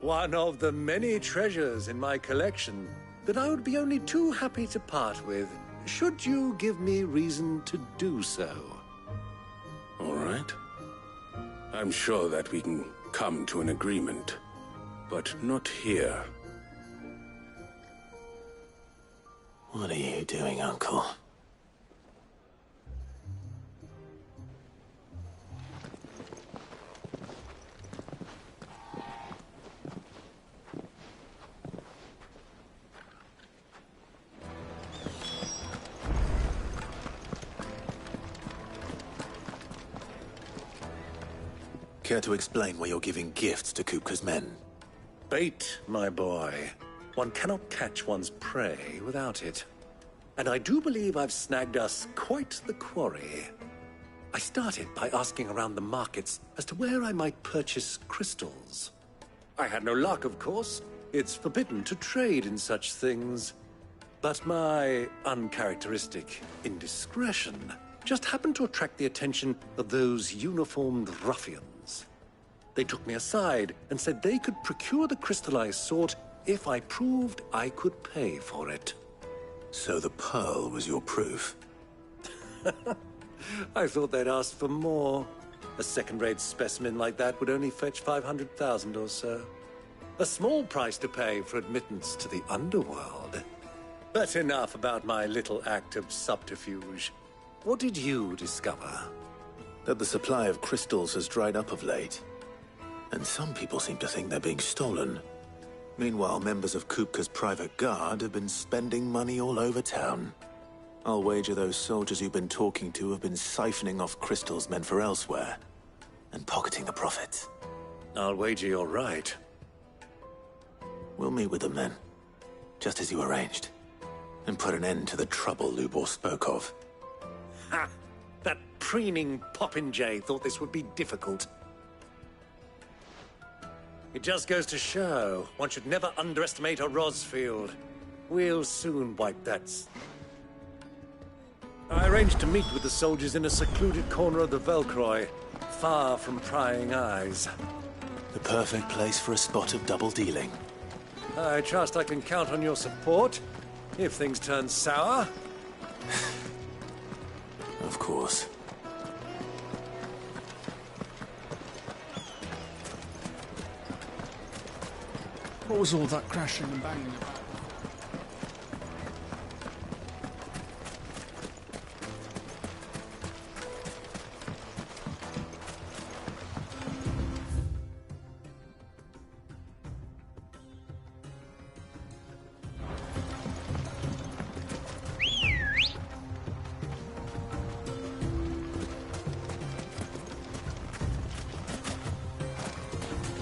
One of the many treasures in my collection that I would be only too happy to part with, should you give me reason to do so. All right. I'm sure that we can come to an agreement, but not here. What are you doing, Uncle? Care to explain why you're giving gifts to Kupka's men? Bait, my boy. One cannot catch one's prey without it. And I do believe I've snagged us quite the quarry. I started by asking around the markets as to where I might purchase crystals. I had no luck, of course. It's forbidden to trade in such things. But my uncharacteristic indiscretion just happened to attract the attention of those uniformed ruffians. They took me aside and said they could procure the crystal I sought if I proved I could pay for it. So the pearl was your proof? I thought they'd ask for more. A second-rate specimen like that would only fetch 500,000 or so. A small price to pay for admittance to the underworld. But enough about my little act of subterfuge. What did you discover? That the supply of crystals has dried up of late. And some people seem to think they're being stolen. Meanwhile, members of Kupka's private guard have been spending money all over town. I'll wager those soldiers you've been talking to have been siphoning off crystals meant for elsewhere, and pocketing the profits. I'll wager you're right. We'll meet with them then, just as you arranged, and put an end to the trouble Lubor spoke of. Ha! That preening popinjay thought this would be difficult. It just goes to show, one should never underestimate a Rosfield. We'll soon wipe that. I arranged to meet with the soldiers in a secluded corner of the Velcroy, far from prying eyes. The perfect place for a spot of double dealing. I trust I can count on your support, if things turn sour. Of course. What was all that crashing and banging about?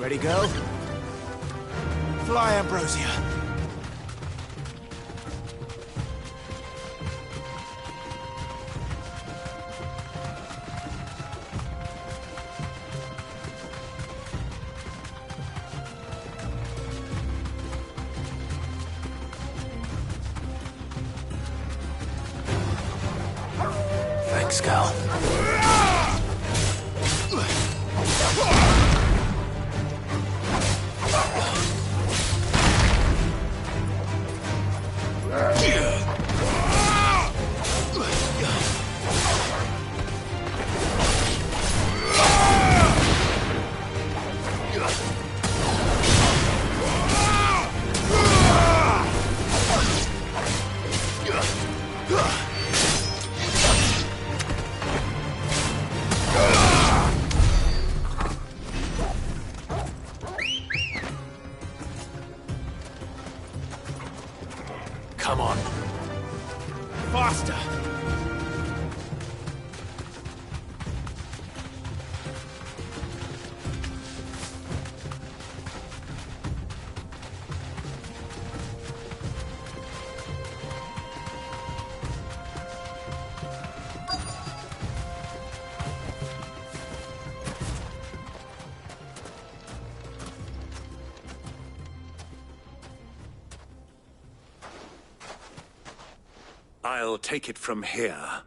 Ready, go? Fly, Ambrosia. Thanks, Cal. Come on. Faster! I'll take it from here.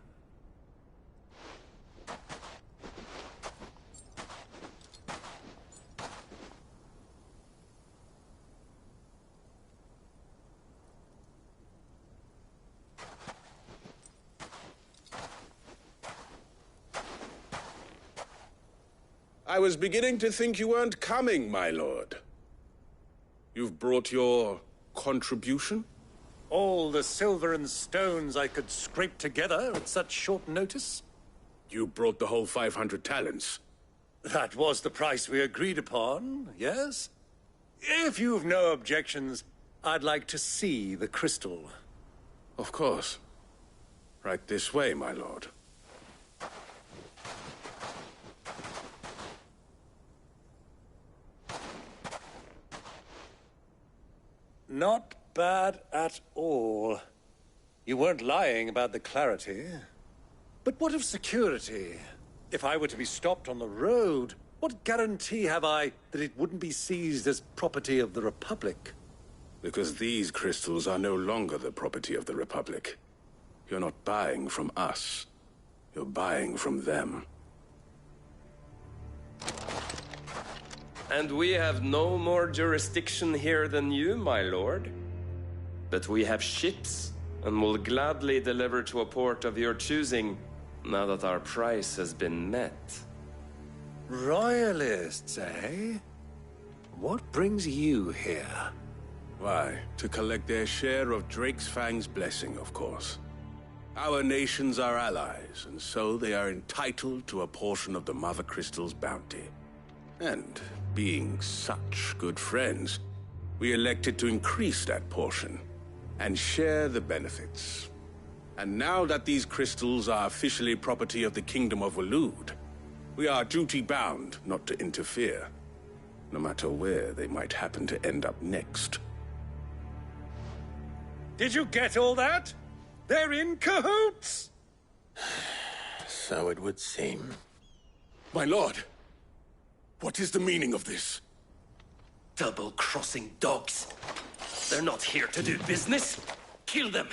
I was beginning to think you weren't coming, my lord. You've brought your contribution? All the silver and stones I could scrape together at such short notice? You brought the whole 500 talents. That was the price we agreed upon, yes? If you've no objections, I'd like to see the crystal. Of course. Right this way, my lord. Not bad at all. You weren't lying about the clarity. But what of security? If I were to be stopped on the road, what guarantee have I that it wouldn't be seized as property of the Republic? Because these crystals are no longer the property of the Republic. You're not buying from us. You're buying from them. And we have no more jurisdiction here than you, my lord. But we have ships, and will gladly deliver to a port of your choosing, now that our price has been met. Royalists, eh? What brings you here? Why, to collect their share of Drake's Fang's blessing, of course. Our nations are allies, and so they are entitled to a portion of the Mother Crystal's bounty. And being such good friends, we elected to increase that portion and share the benefits. And now that these crystals are officially property of the Kingdom of Waloed, we are duty-bound not to interfere, no matter where they might happen to end up next. Did you get all that? They're in cahoots! So it would seem. My lord, what is the meaning of this? Double-crossing dogs. They're not here to do business. Kill them.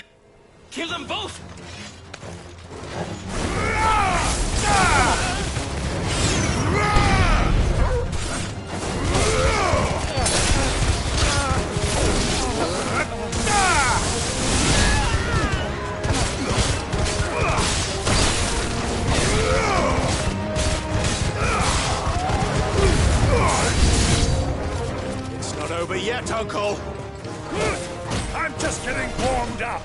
Kill them both! It's not over yet, Uncle. Good. I'm just getting warmed up.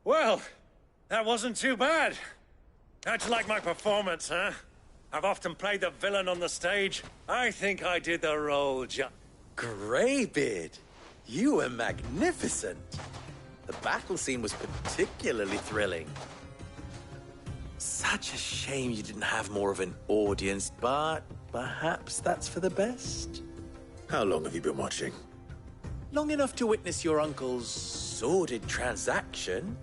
Well, that wasn't too bad. How'd you like my performance, huh? I've often played the villain on the stage. I think I did the role Greybeard. You were magnificent. The battle scene was particularly thrilling. Such a shame you didn't have more of an audience, but perhaps that's for the best. How long have you been watching? Long enough to witness your uncle's sordid transaction.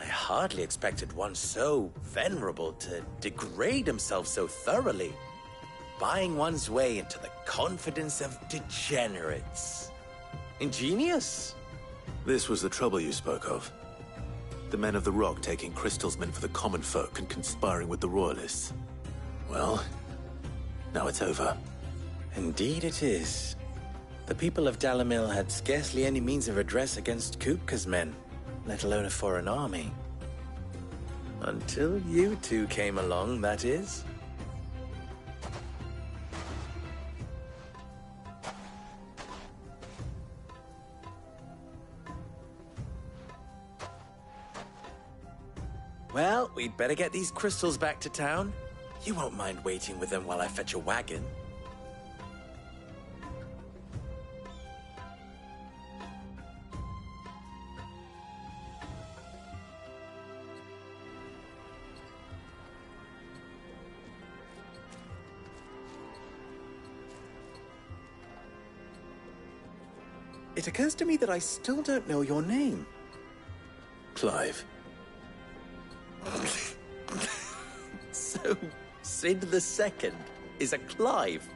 I hardly expected one so venerable to degrade himself so thoroughly, buying one's way into the confidence of degenerates. Ingenious. This was the trouble you spoke of. The men of the Rock taking crystals meant for the common folk and conspiring with the Royalists. Well, now it's over. Indeed it is. The people of Dalamil had scarcely any means of redress against Kupka's men, let alone a foreign army. Until you two came along, that is. Well, we'd better get these crystals back to town. You won't mind waiting with them while I fetch a wagon. It occurs to me that I still don't know your name. Clive. So, Sid the Second is a Clive?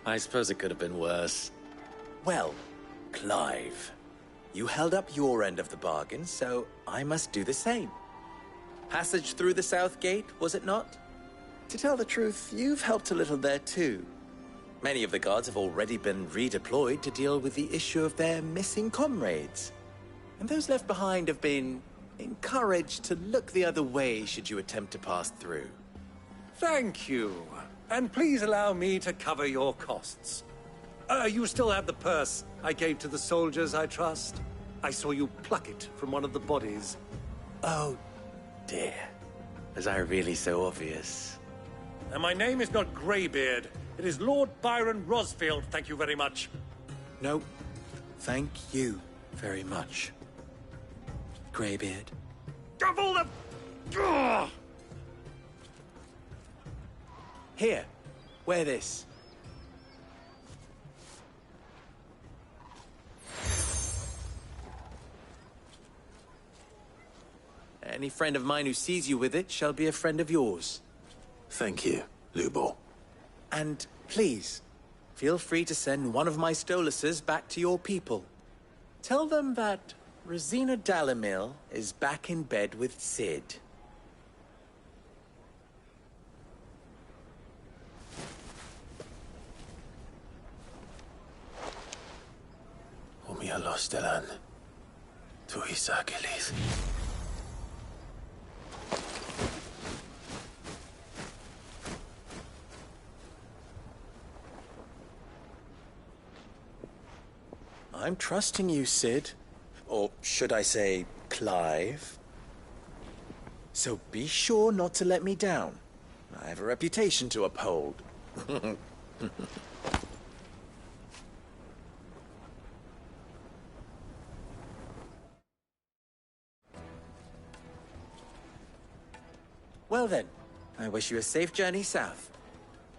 I suppose it could have been worse. Well, Clive, you held up your end of the bargain, so I must do the same. Passage through the South Gate, was it not? To tell the truth, you've helped a little there too. Many of the guards have already been redeployed to deal with the issue of their missing comrades. And those left behind have been encouraged to look the other way should you attempt to pass through. Thank you. And please allow me to cover your costs. You still have the purse I gave to the soldiers, I trust? I saw you pluck it from one of the bodies. Oh, dear. Was I really so obvious? And my name is not Greybeard. It is Lord Byron Rosfield, thank you very much. No, thank you very much, Greybeard. Of all the... Ugh! Here, wear this. Any friend of mine who sees you with it shall be a friend of yours. Thank you, Lubor. And please, feel free to send one of my Stoluses back to your people. Tell them that Rosina Dalamil is back in bed with Sid. Umialos Delan. Tuisa Achilles. I'm trusting you, Sid. Or should I say, Clive. So be sure not to let me down. I have a reputation to uphold. Well then, I wish you a safe journey south.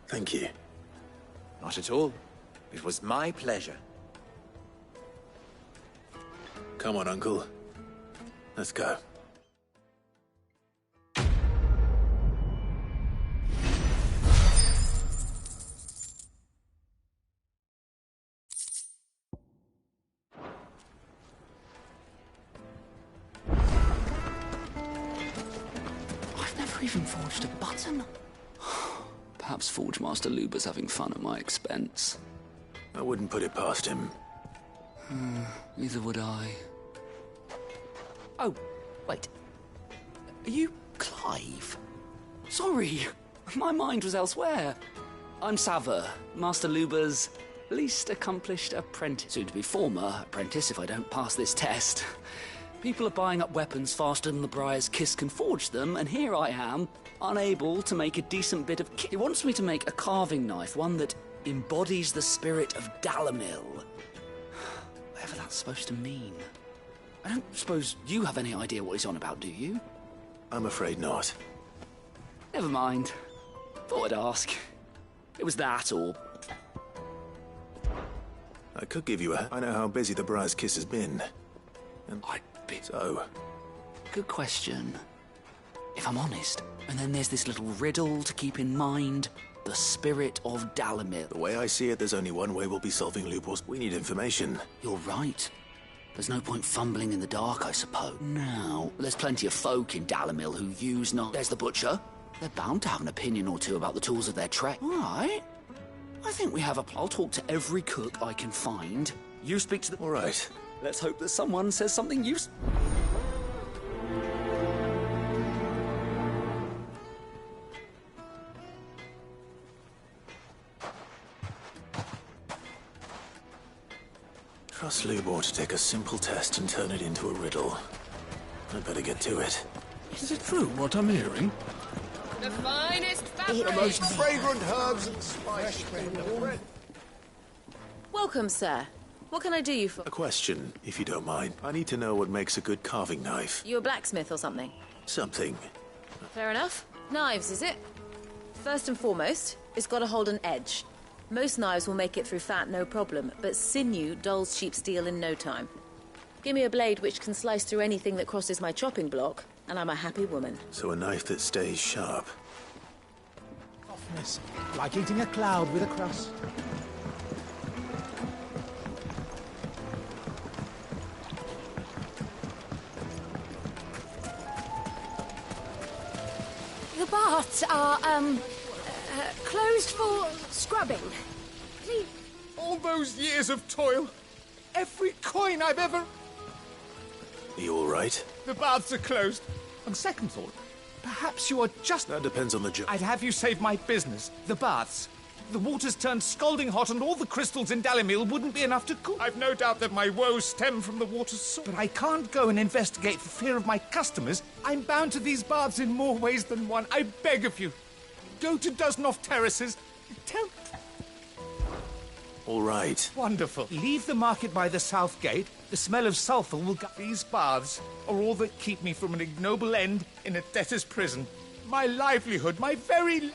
Thank you. Not at all. It was my pleasure. Come on, Uncle. Let's go. I've never even forged a button. Perhaps Forge Master Luber's having fun at my expense. I wouldn't put it past him. Neither would I. Oh, wait. Are you Clive? Sorry, my mind was elsewhere. I'm Saver, Master Luber's least accomplished apprentice. Soon to be former apprentice if I don't pass this test. People are buying up weapons faster than the Briar's Kiss can forge them, and here I am, unable to make a decent bit of kit. He wants me to make a carving knife, one that embodies the spirit of Dalamil. Whatever that's supposed to mean. I don't suppose you have any idea what he's on about, do you? I'm afraid not. Never mind. Thought I'd ask. It was that, or... I could give you a... I know how busy the Briar's Kiss has been. And I'd be... So... Good question. If I'm honest. And then there's this little riddle to keep in mind. The spirit of Dalamil. The way I see it, there's only one way we'll be solving Lubor's. We need information. You're right. There's no point fumbling in the dark, I suppose. Now, there's plenty of folk in Dalamil who use not. There's the butcher. They're bound to have an opinion or two about the tools of their trade. All right. I think we have a... I'll talk to every cook I can find. You speak to the... All right. Let's hope that someone says something useful. Trust Lubor to take a simple test and turn it into a riddle. I'd better get to it. Is it true what I'm hearing? The finest fabric! The most fragrant herbs and spices. Welcome, sir. What can I do you for? A question, if you don't mind. I need to know what makes a good carving knife. You a blacksmith or something? Something. Fair enough. Knives, is it? First and foremost, it's got to hold an edge. Most knives will make it through fat, no problem, but sinew dulls cheap steel in no time. Give me a blade which can slice through anything that crosses my chopping block, and I'm a happy woman. So a knife that stays sharp. Softness, like eating a cloud with a crust. The baths are, closed for scrubbing. Please. All those years of toil. Every coin I've ever... Are you all right? The baths are closed. On second thought, perhaps you are just... That depends on the job. I'd have you save my business. The baths. The water's turned scalding hot and all the crystals in Dalamil wouldn't be enough to cook. I've no doubt that my woes stem from the water's source. But I can't go and investigate for fear of my customers. I'm bound to these baths in more ways than one. I beg of you. Go to Dusnoff Terraces. Tell... All right. Wonderful. Leave the market by the south gate. The smell of sulphur will... These baths are all that keep me from an ignoble end in a debtor's prison. My livelihood, my very...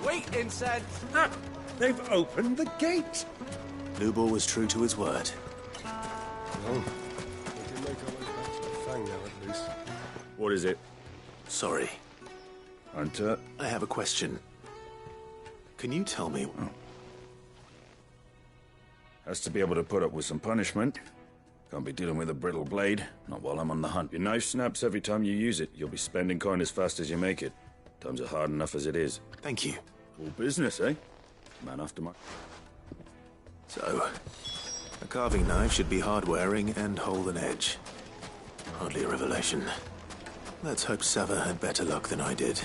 Sweet incense! Ah, they've opened the gate! Lubor was true to his word. Well, we can make our way back to the Fang now, at least. What is it? Sorry. Hunter? I have a question. Can you tell me... Oh. Has to be able to put up with some punishment. Can't be dealing with a brittle blade, not while I'm on the hunt. Your knife snaps every time you use it. You'll be spending coin as fast as you make it. Times are hard enough as it is. Thank you. All business, eh? Man after my... So, a carving knife should be hard-wearing and hold an edge. Hardly a revelation. Let's hope Sava had better luck than I did.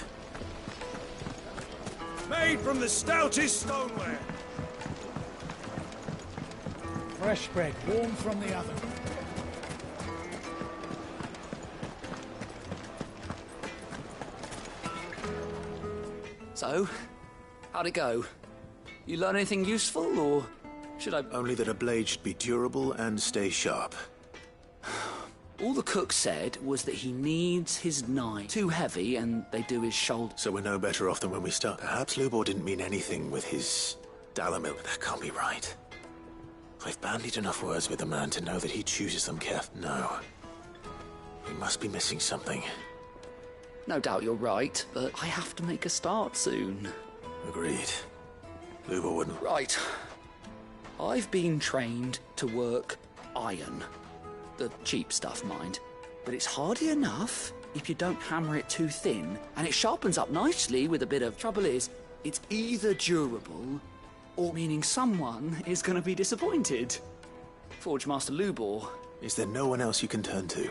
Made from the stoutest stoneware! Fresh bread, warm from the oven. So, how'd it go? You learn anything useful, or should I... Only that a blade should be durable and stay sharp. All the cook said was that he needs his knife too heavy and they do his shoulder. So we're no better off than when we start. Perhaps Lubor didn't mean anything with his Dalamil, but that can't be right. I've bandied enough words with the man to know that he chooses them carefully. No. We must be missing something. No doubt you're right, but I have to make a start soon. Agreed. Lubor wouldn't... Right. I've been trained to work iron. The cheap stuff, mind. But it's hardy enough if you don't hammer it too thin, and it sharpens up nicely with a bit of... Trouble is, it's either durable, or meaning someone is going to be disappointed. Forge Master Lubor. Is there no one else you can turn to?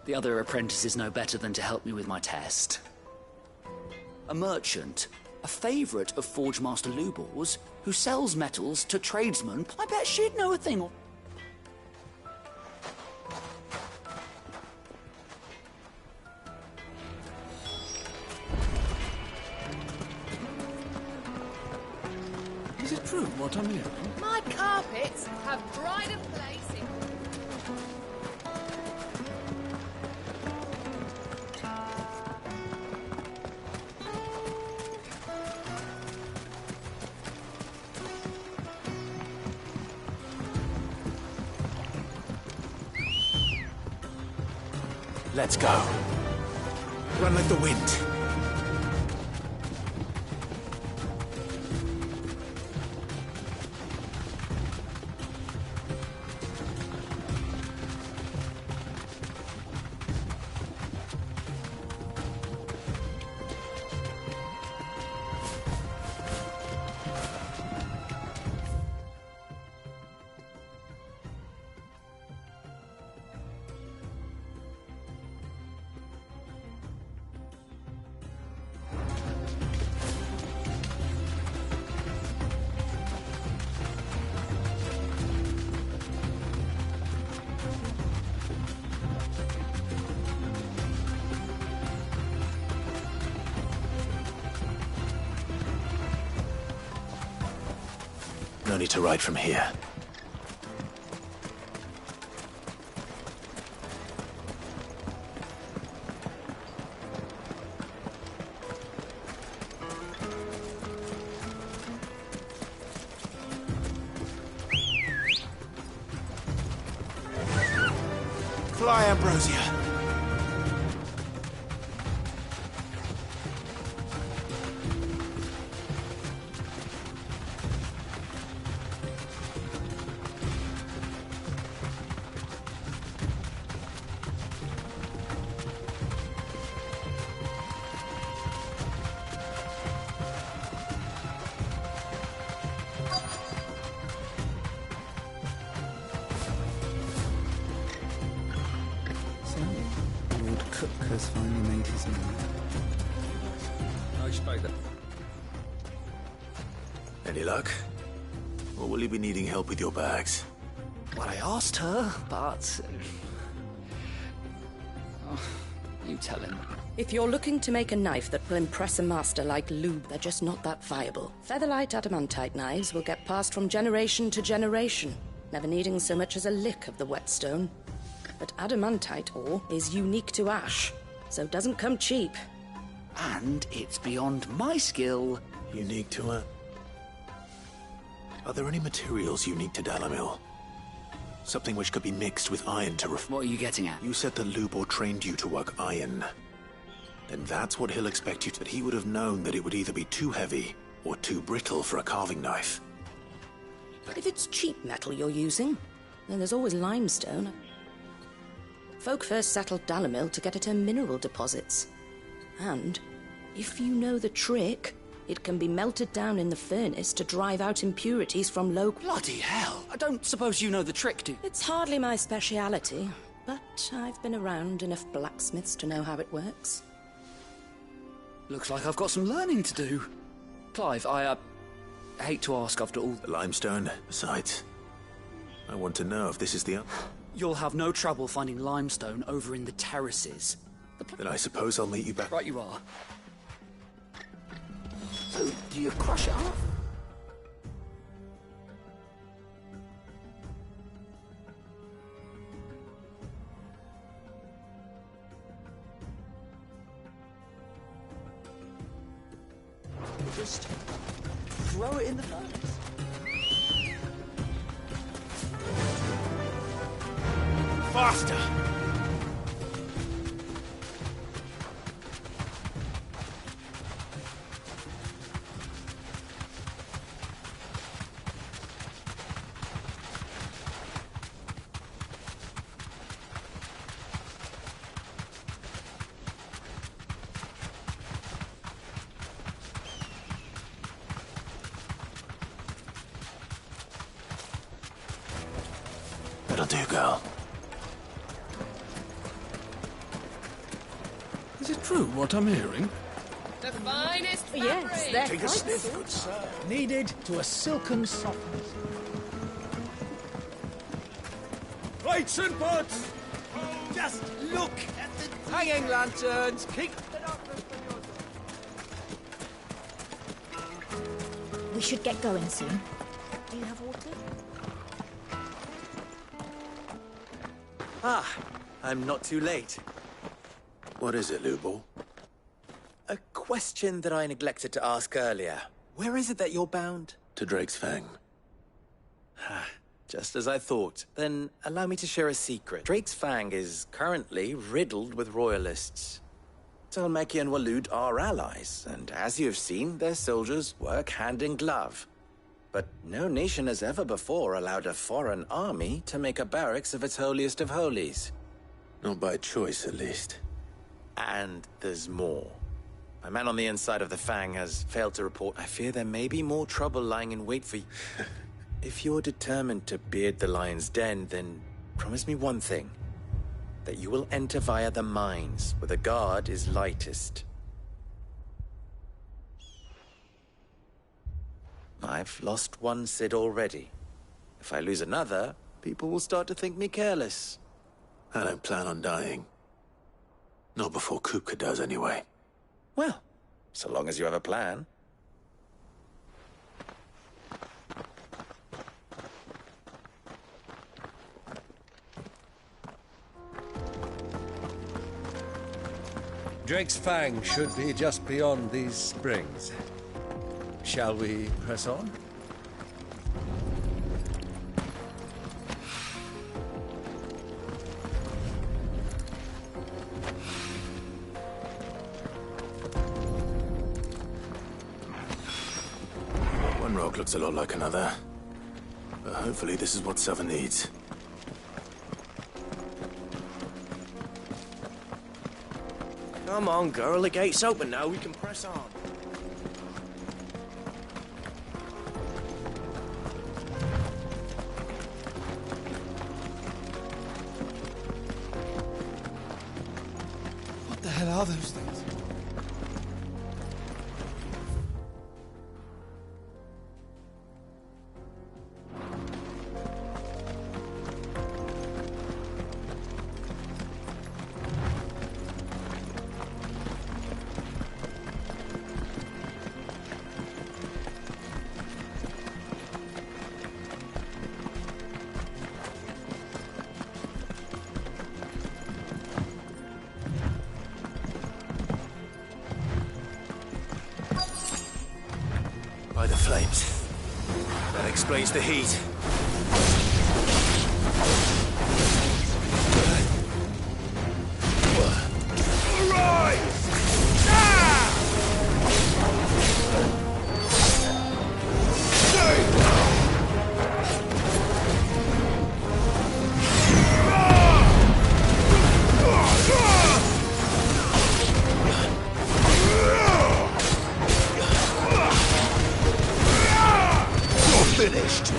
The other apprentices know better than to help me with my test. A merchant, a favourite of Forge Master Lubor's, who sells metals to tradesmen. I bet she'd know a thing or... Is it true what I'm hearing? My carpets have pride of place in... Let's go. Run like the wind. No need to ride from here. Fly, Ambrosia. Has finally made his move. I spike them. Any luck? Or will you be needing help with your bags? Well, I asked her, but... Oh, you tell him. If you're looking to make a knife that will impress a master like Lube, they're just not that viable. Featherlight adamantite knives will get passed from generation to generation, never needing so much as a lick of the whetstone. But adamantite ore is unique to ash, so it doesn't come cheap. And it's beyond my skill. Unique to it? Are there any materials unique to Dalamil? Something which could be mixed with iron to What are you getting at? You said that Lubor trained you to work iron. Then that's what he'll expect you to... But he would have known that it would either be too heavy or too brittle for a carving knife. If it's cheap metal you're using, then there's always limestone. Folk first settled Dalamil to get at her mineral deposits. And, if you know the trick, it can be melted down in the furnace to drive out impurities from low... Bloody hell! I don't suppose you know the trick, do you? It's hardly my speciality, but I've been around enough blacksmiths to know how it works. Looks like I've got some learning to do. Clive, I hate to ask after all... The limestone, besides. I want to know if this is the... You'll have no trouble finding limestone over in the terraces. Then I suppose I'll meet you back... Right you are. So, do you crush it up? Just throw it in the furnace. Faster! That'll do, girl. Is it true what I'm hearing? The The finest fabric. Yes, they're Take a quite sniff, soft. good sir. Kneaded to a silken softness. Plates and pots! Just look at the hanging lanterns! Keep it up! We should get going soon. Do you have water? Ah, I'm not too late. What is it, Lubor? A question that I neglected to ask earlier. Where is it that you're bound? To Drake's Fang. Just as I thought. Then allow me to share a secret. Drake's Fang is currently riddled with royalists. Talmeki and Walud are allies, and as you have seen, their soldiers work hand in glove. But no nation has ever before allowed a foreign army to make a barracks of its holiest of holies. Not by choice, at least. And there's more. My man on the inside of the Fang has failed to report. I fear there may be more trouble lying in wait for you. If you're determined to beard the lion's den, then promise me one thing. That you will enter via the mines, where the guard is lightest. I've lost one Cid already. If I lose another, people will start to think me careless. I don't plan on dying. Not before Kupka does, anyway. Well, so long as you have a plan. Drake's Fang should be just beyond these springs. Shall we press on? One rock looks a lot like another. But hopefully this is what Sava needs. Come on, girl. The gate's open now. We can press on. What the hell are those things? By the flames. That explains the heat. Finished.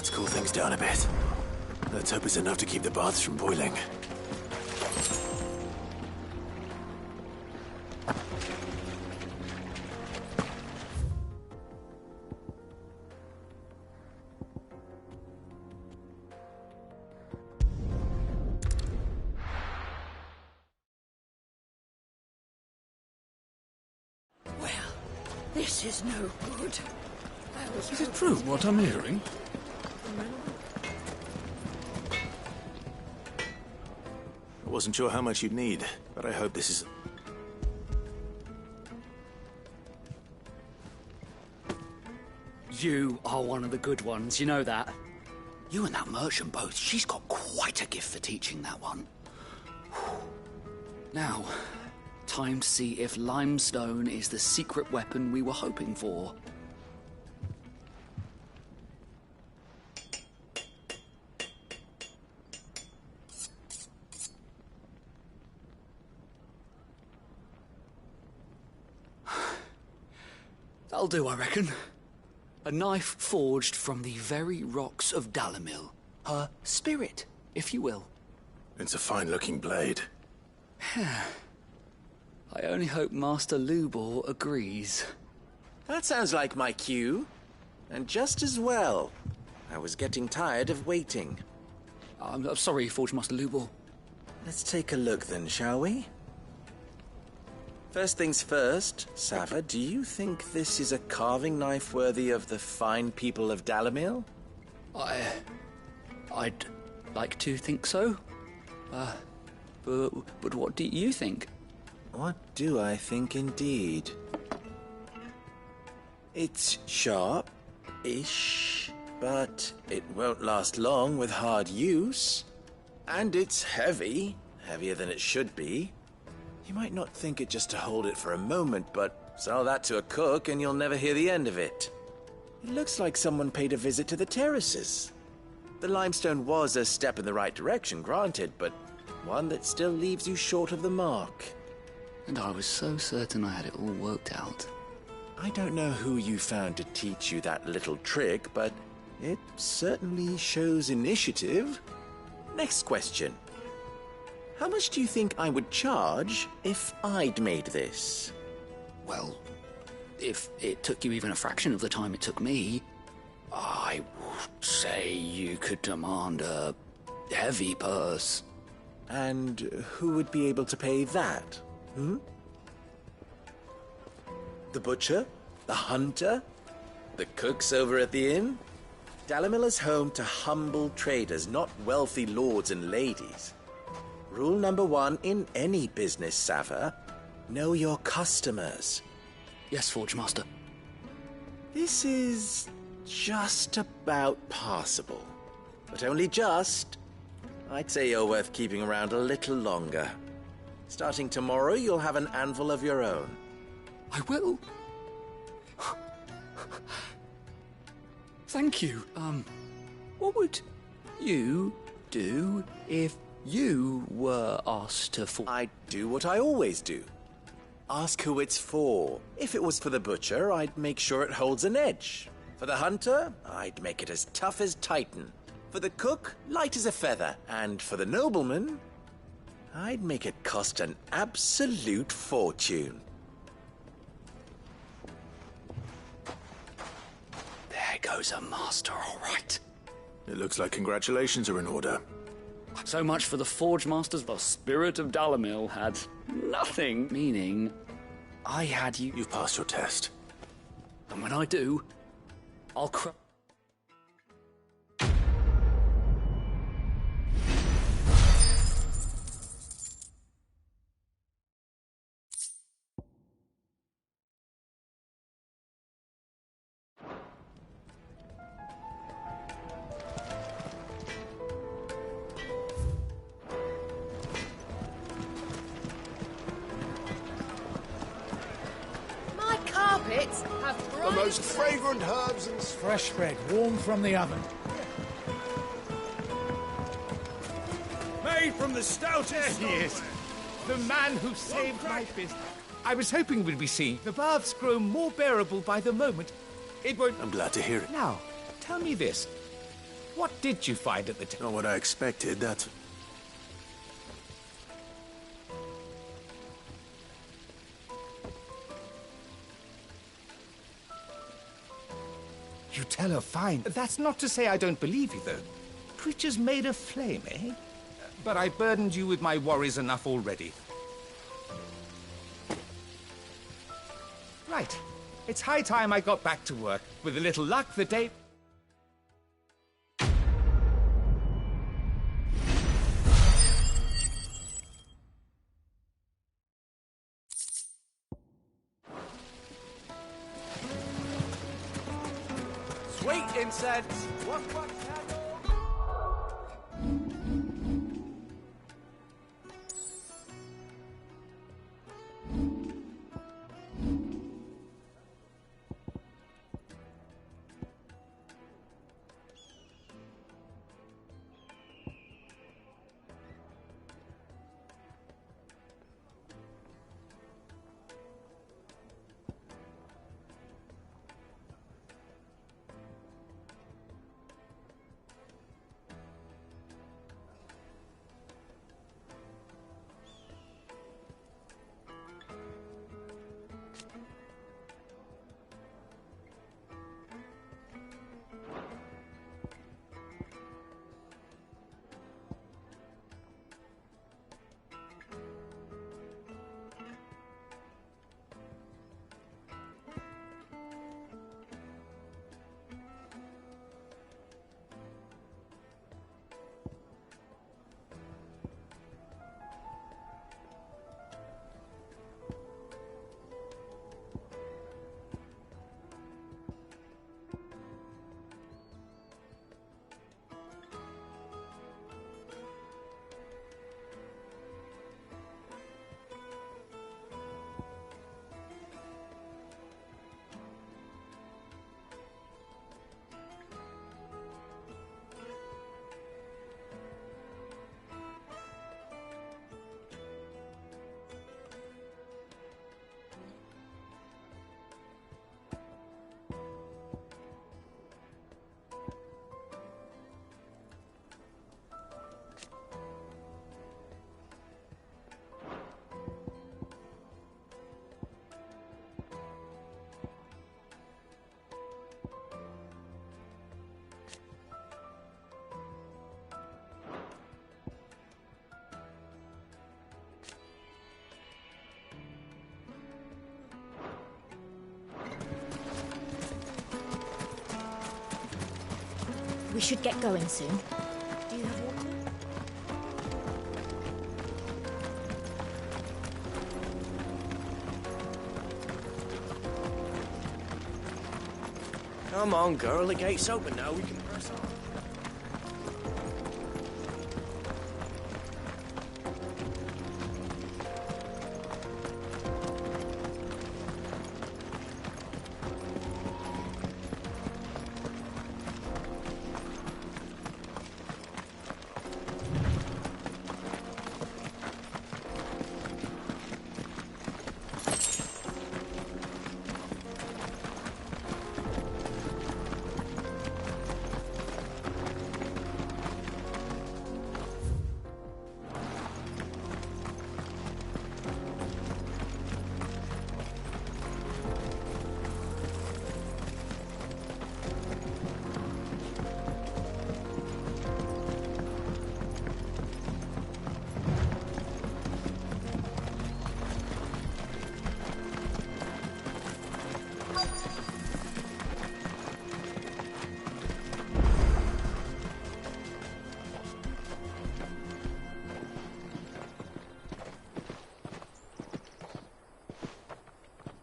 Let's cool things down a bit. Let's hope it's enough to keep the baths from boiling. This is no good. Is it true what I'm hearing? I wasn't sure how much you'd need, but I hope this is... You are one of the good ones, you know that. You and that merchant both, she's got quite a gift for teaching that one. Now, time to see if limestone is the secret weapon we were hoping for. That'll do, I reckon. A knife forged from the very rocks of Dalimil. Her spirit, if you will. It's a fine-looking blade. I only hope Master Lubor agrees. That sounds like my cue. And just as well. I was getting tired of waiting. I'm sorry, Forge Master Lubor. Let's take a look then, shall we? First things first, Sava, do you think this is a carving knife worthy of the fine people of Dalimil? I'd like to think so. But what do you think? What do I think indeed? It's sharp-ish, but it won't last long with hard use. And it's heavy, heavier than it should be. You might not think it just to hold it for a moment, but sell that to a cook and you'll never hear the end of it. It looks like someone paid a visit to the terraces. The limestone was a step in the right direction, granted, but one that still leaves you short of the mark. And I was so certain I had it all worked out. I don't know who you found to teach you that little trick, but it certainly shows initiative. Next question. How much do you think I would charge if I'd made this? Well, if it took you even a fraction of the time it took me, I would say you could demand a heavy purse. And who would be able to pay that? The butcher? The hunter? The cooks over at the inn? Dalimil is home to humble traders, not wealthy lords and ladies. Rule number 1 in any business, Sava. Know your customers. Yes, Forge Master. This is just about passable. But only just. I'd say you're worth keeping around a little longer. Starting tomorrow, you'll have an anvil of your own. I will. Thank you. What would you do if you were asked to I'd do what I always do. Ask who it's for. If it was for the butcher, I'd make sure it holds an edge. For the hunter, I'd make it as tough as Titan. For the cook, light as a feather. And for the nobleman, I'd make it cost an absolute fortune. There goes a master, all right. It looks like congratulations are in order. So much for the Forge Masters. The spirit of Dalimil had nothing, meaning I had you. You've passed your test. And when I do, I'll cry. The most fragrant herbs and fresh bread, warm from the oven. Made from the stoutest. There he is. The man who saved my business. I was hoping we'd be seeing the baths grow more bearable by the moment. It won't... I'm glad to hear it. Now, tell me this. What did you find at the Not what I expected, that's... You tell her fine. That's not to say I don't believe you, though. Creatures made of flame, eh? But I burdened you with my worries enough already. Right. It's high time I got back to work. With a little luck, the day... Sweet incense! What? We should get going soon. Do you have water? Come on, girl, the gate's open now, we can press on.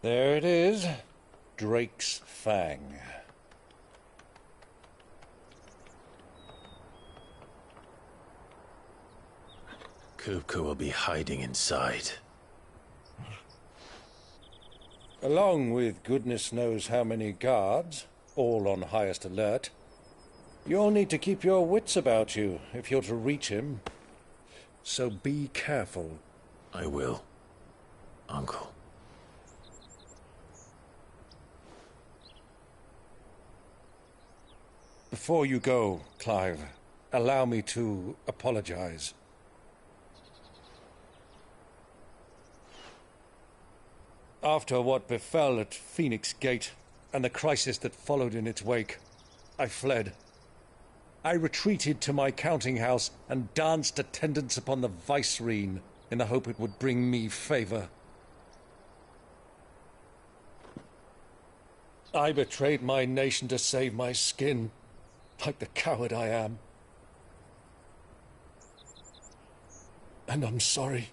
There it is. Drake's Fang. Kupka will be hiding inside. Along with goodness knows how many guards, all on highest alert. You'll need to keep your wits about you if you're to reach him. So be careful. I will, Uncle. Before you go, Clive, allow me to apologize. After what befell at Phoenix Gate and the crisis that followed in its wake, I fled. I retreated to my counting house and danced attendance upon the vicereine in the hope it would bring me favor. I betrayed my nation to save my skin, like the coward I am. And I'm sorry.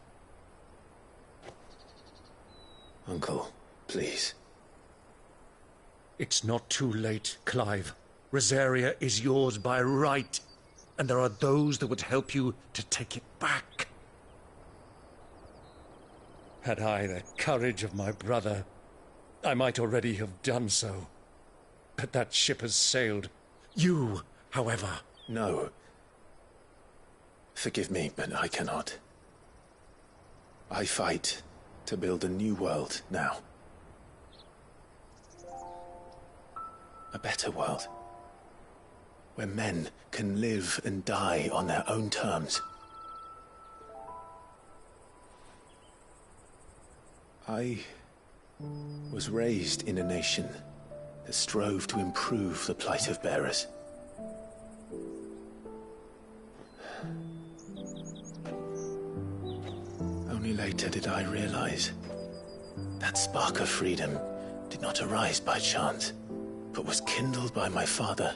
Uncle, please. It's not too late, Clive. Rosaria is yours by right, and there are those that would help you to take it back. Had I the courage of my brother, I might already have done so. But that ship has sailed. You, however... No. Forgive me, but I cannot. I fight to build a new world now. A better world. Where men can live and die on their own terms. I was raised in a nation that strove to improve the plight of bearers. Only later did I realize that spark of freedom did not arise by chance, but was kindled by my father.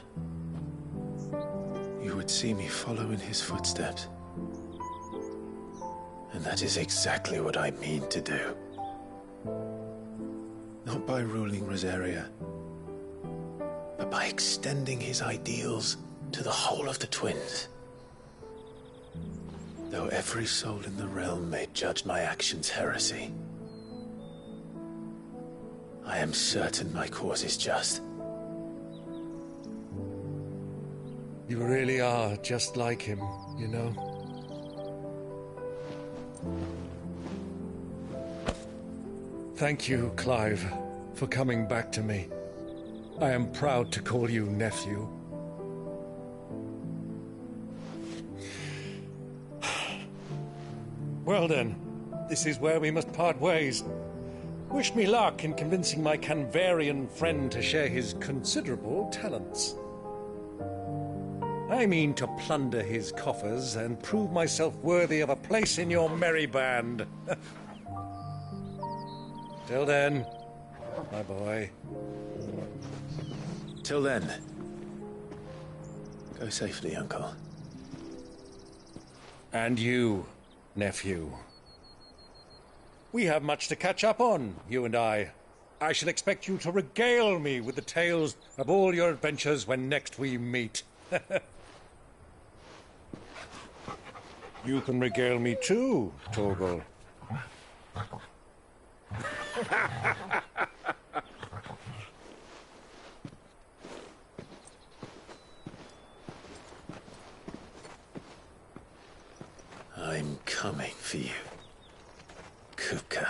You would see me follow in his footsteps. And that is exactly what I mean to do. Not by ruling Rosaria, but by extending his ideals to the whole of the twins. Though every soul in the realm may judge my actions heresy, I am certain my cause is just. You really are just like him, you know. Thank you, Clive, for coming back to me. I am proud to call you nephew. Well then, this is where we must part ways. Wish me luck in convincing my Canvarian friend to share his considerable talents. I mean to plunder his coffers and prove myself worthy of a place in your merry band. Till then, my boy. Till then, go safely, Uncle. And you, nephew. We have much to catch up on, you and I. I shall expect you to regale me with the tales of all your adventures when next we meet. You can regale me too, Torgal. I'm coming for you, Kupka.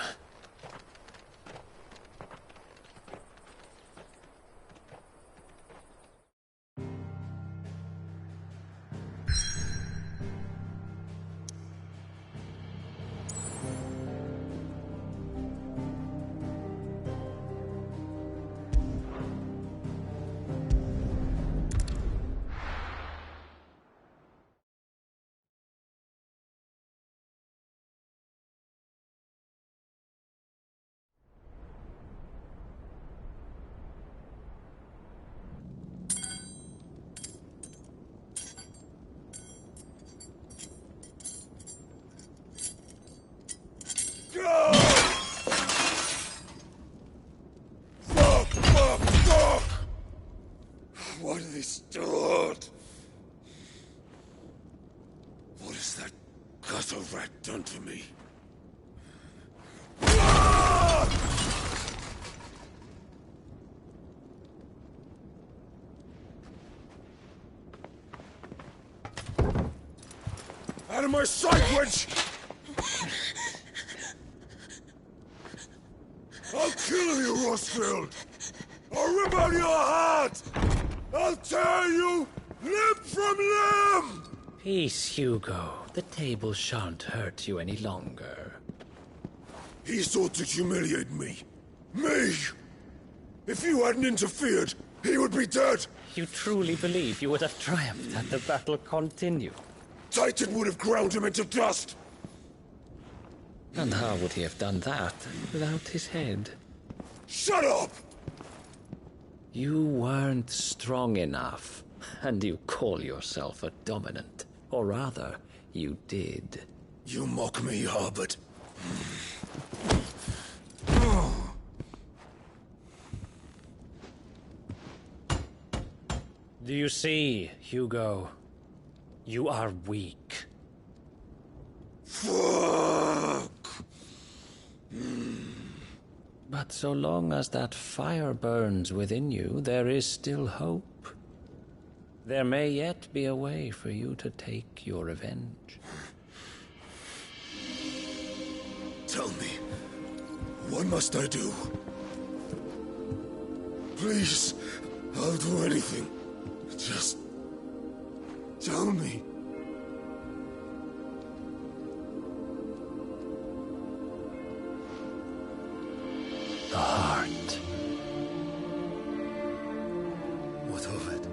What have they stored? What has that gutter rat done to me? Out of my sight, wench! I'll kill you, Rosfield! I'll rip out your heart! I'll tear you limb from limb! Peace, Hugo. The table shan't hurt you any longer. He sought to humiliate me. Me! If you hadn't interfered, he would be dead! You truly believe you would have triumphed had the battle continued? Titan would have ground him into dust! And how would he have done that without his head? Shut up! You weren't strong enough, and you call yourself a dominant. Or rather, you did. You mock me, Harbert. Do you see, Hugo? You are weak. Fuck! But so long as that fire burns within you, there is still hope. There may yet be a way for you to take your revenge. Tell me, what must I do? Please, I'll do anything. Just tell me. The heart. What of it?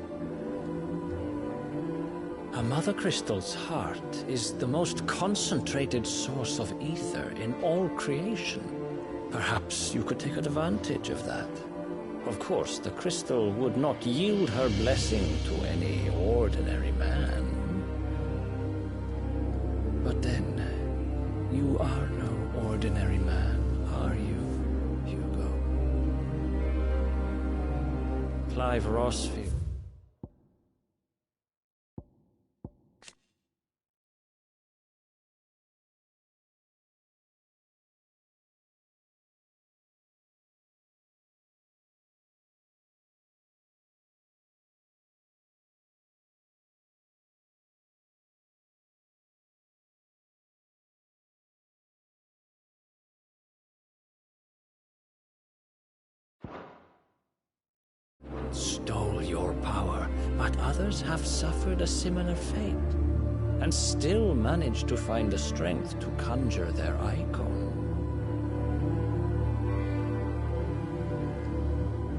A Mother Crystal's heart is the most concentrated source of ether in all creation. Perhaps you could take advantage of that. Of course, the crystal would not yield her blessing to any ordinary man. But then, you are no ordinary man, are you, Hugo? Clive Rossfield. Stole your power, but others have suffered a similar fate, and still managed to find the strength to conjure their icon.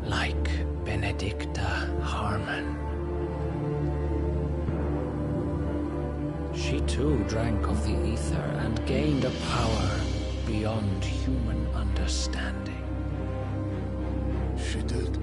Like Benedicta Harmon. She too drank of the ether and gained a power beyond human understanding. She did.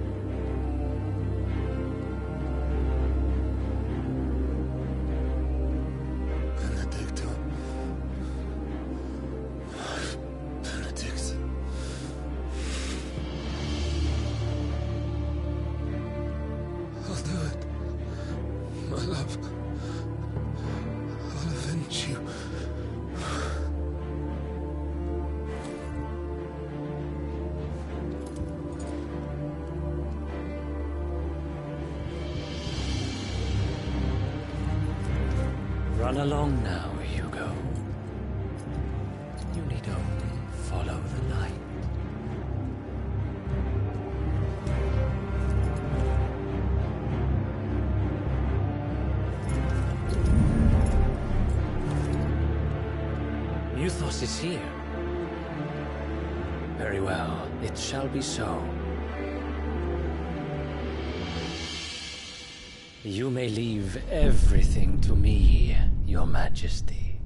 Run along now, Hugo. You need only follow the light. Muthos is here. Very well, it shall be so. You may leave everything to me, Your Majesty.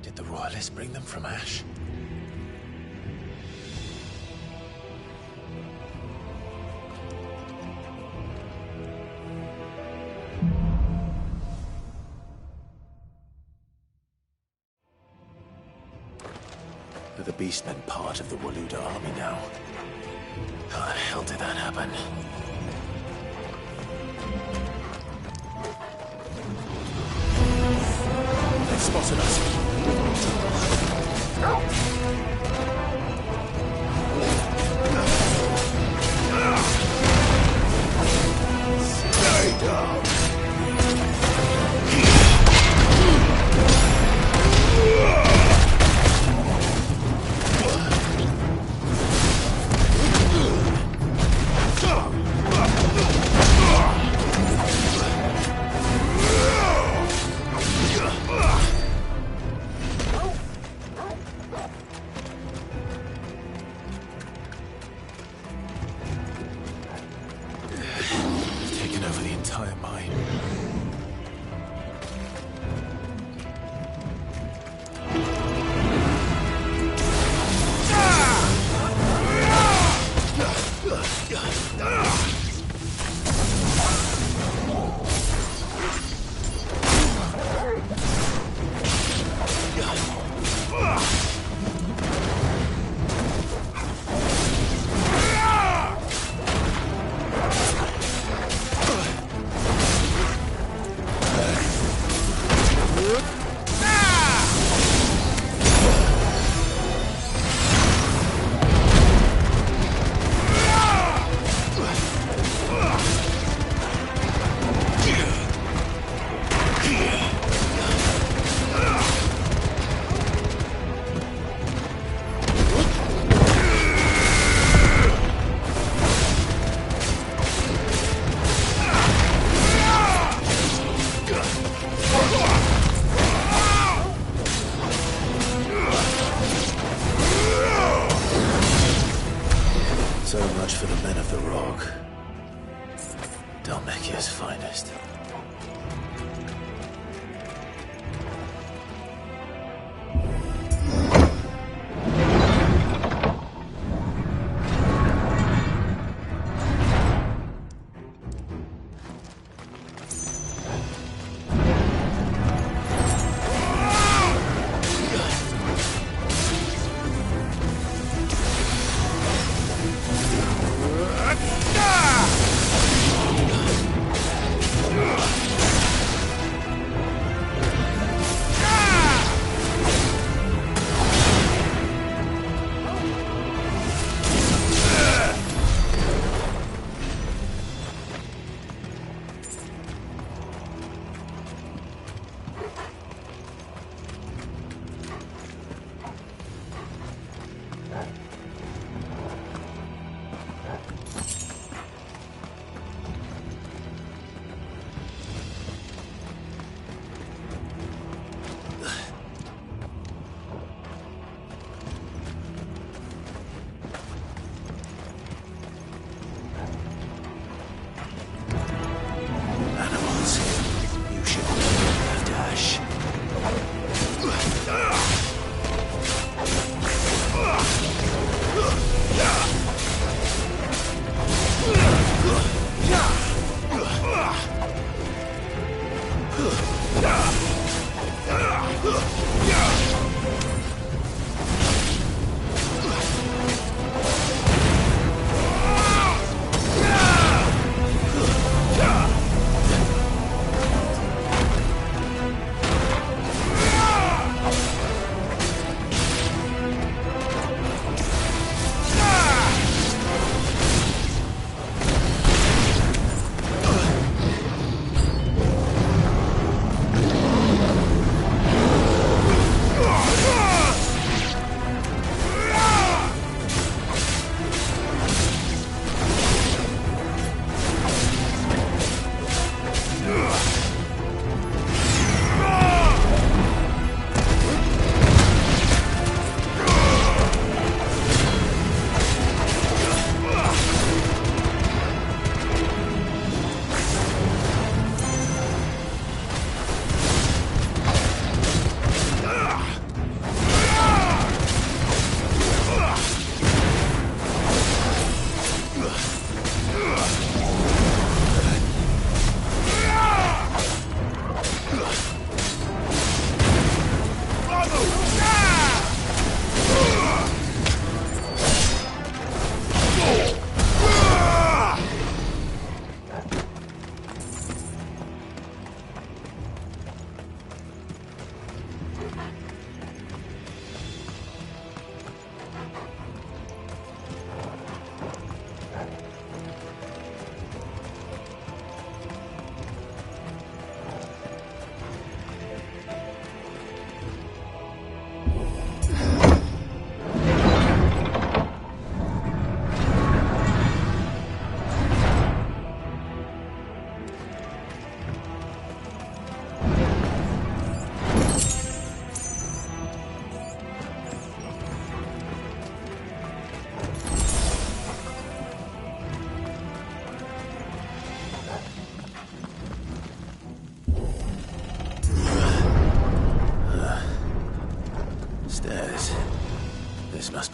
Did the Royalists bring them from Ash? Are the Beastmen part of the Waluda army now? How the hell did that happen? They've spotted us. Stay down!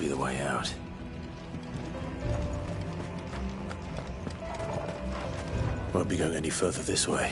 be the way out. Won't be going any further this way.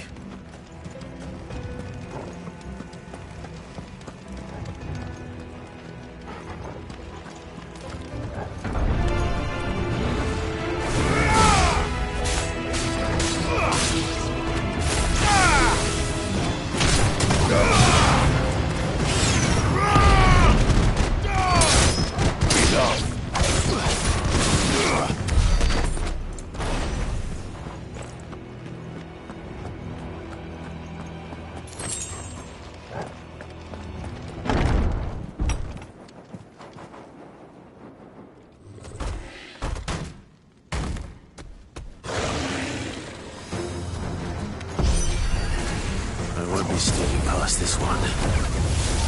Sneaking past this one.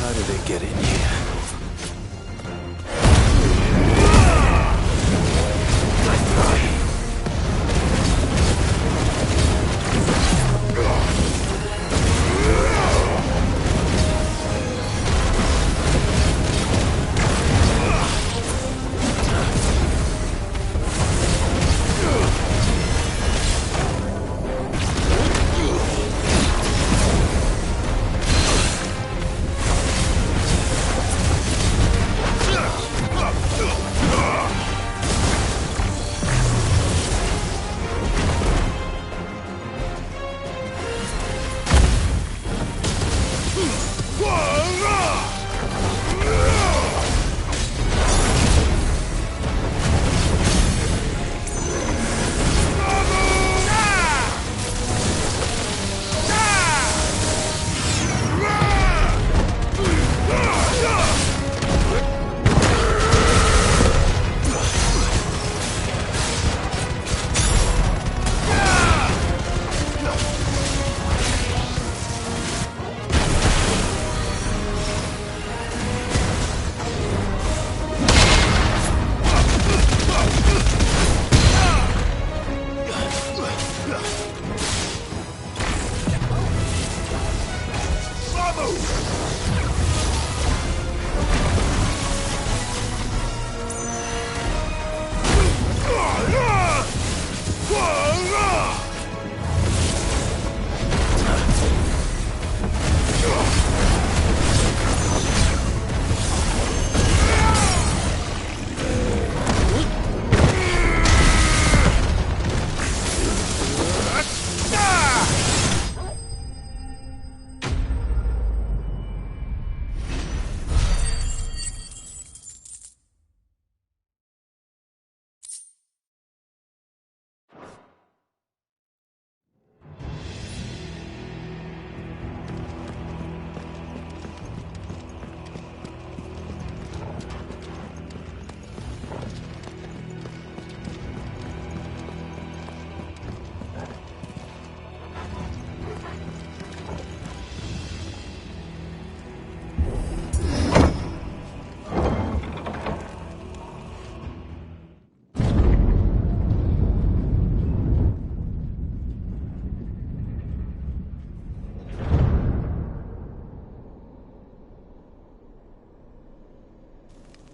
How did it get in here?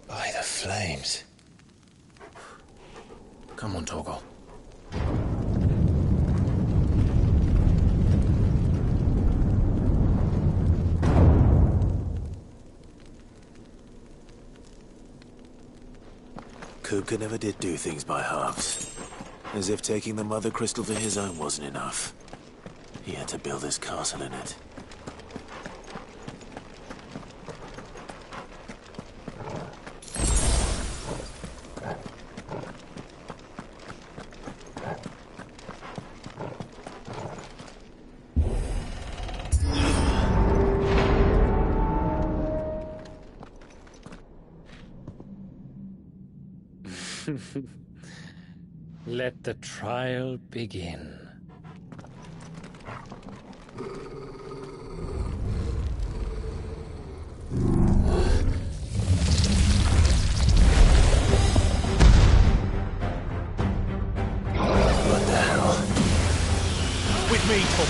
By the flames. Come on, Torgal. Kupka never did do things by halves. As if taking the Mother Crystal for his own wasn't enough. He had to build his castle in it. Let the trial begin. What the hell? With me, Tom.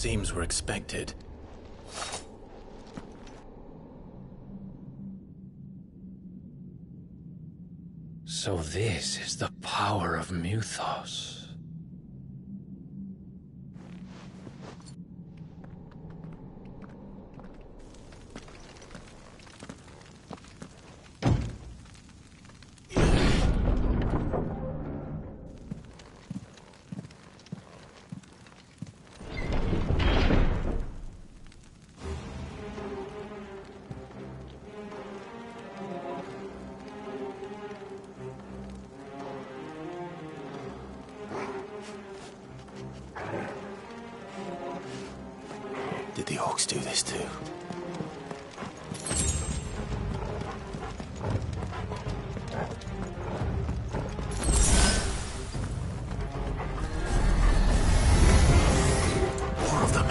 seems were expected. So this is the power of Muthos. Did the orcs do this too? More of them.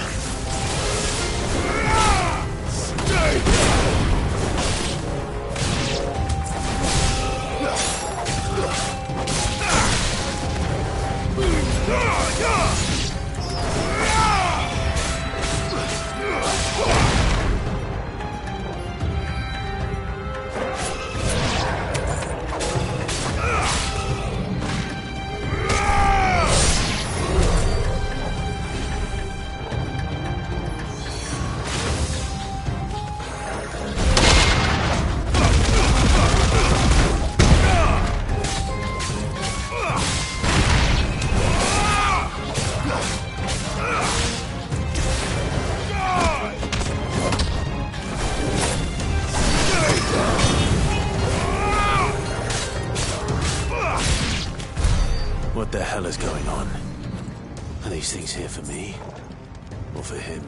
What the hell is going on? Are these things here for me? Or for him?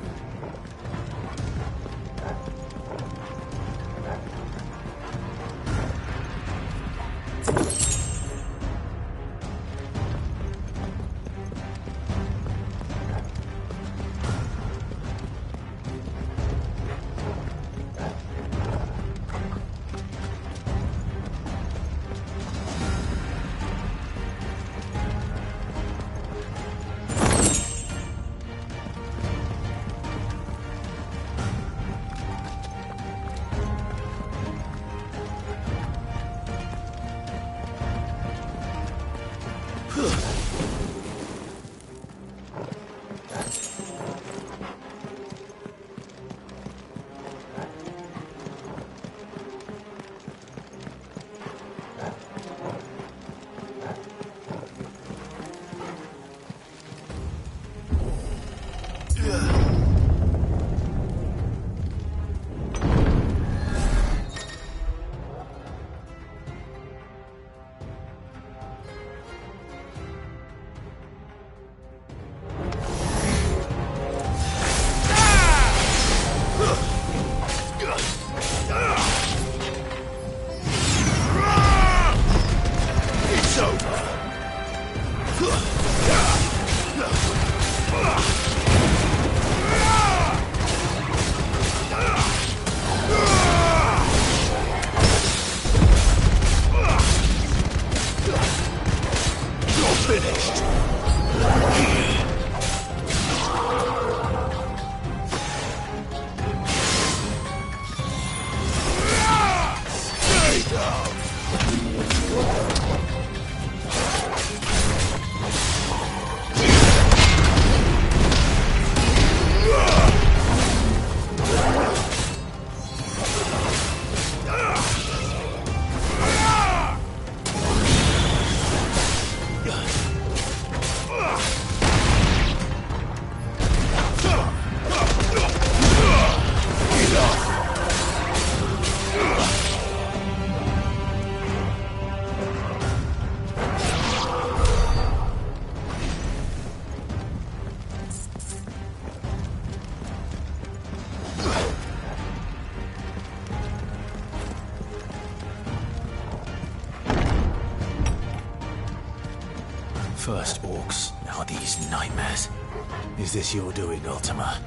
First orcs, now these nightmares. Is this your doing, Ultima?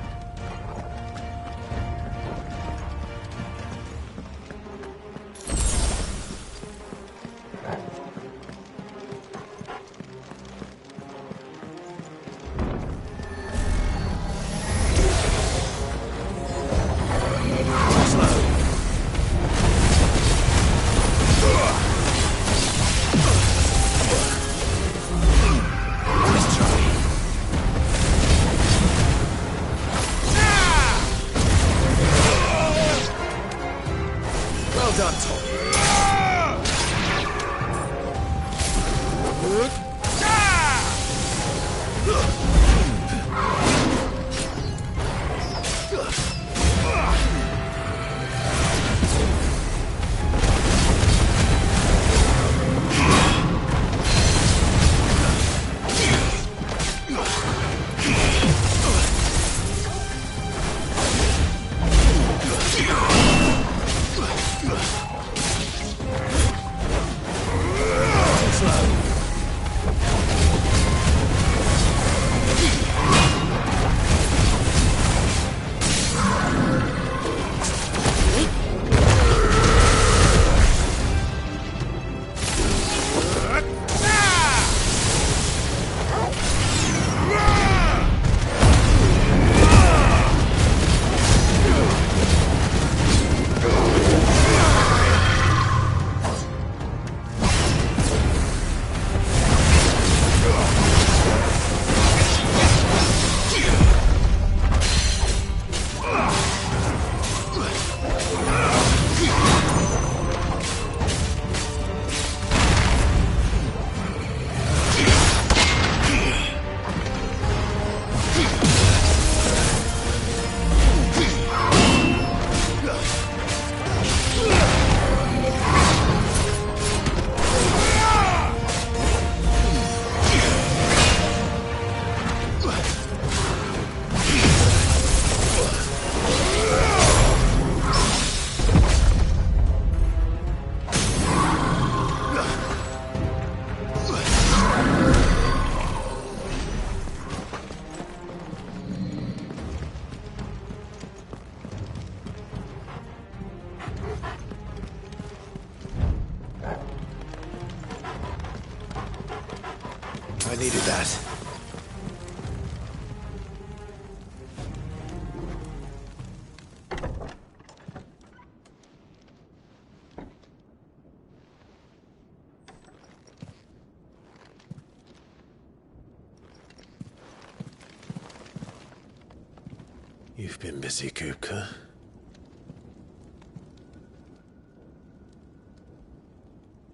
You've been busy, Kupka.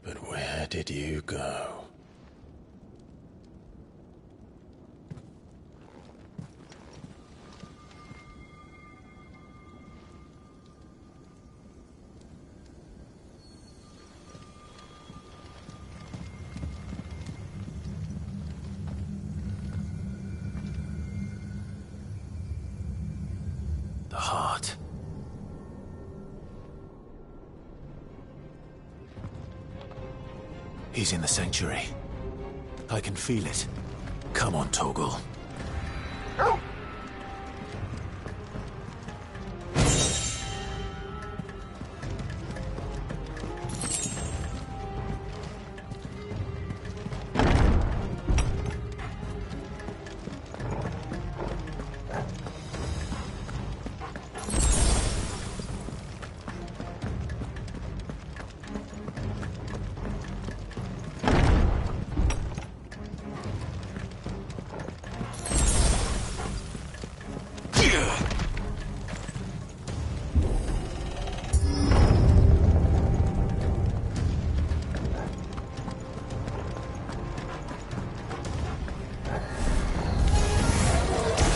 But where did you go? The heart. He's in the sanctuary. I can feel it. Come on, Toggle.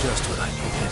Just what I needed.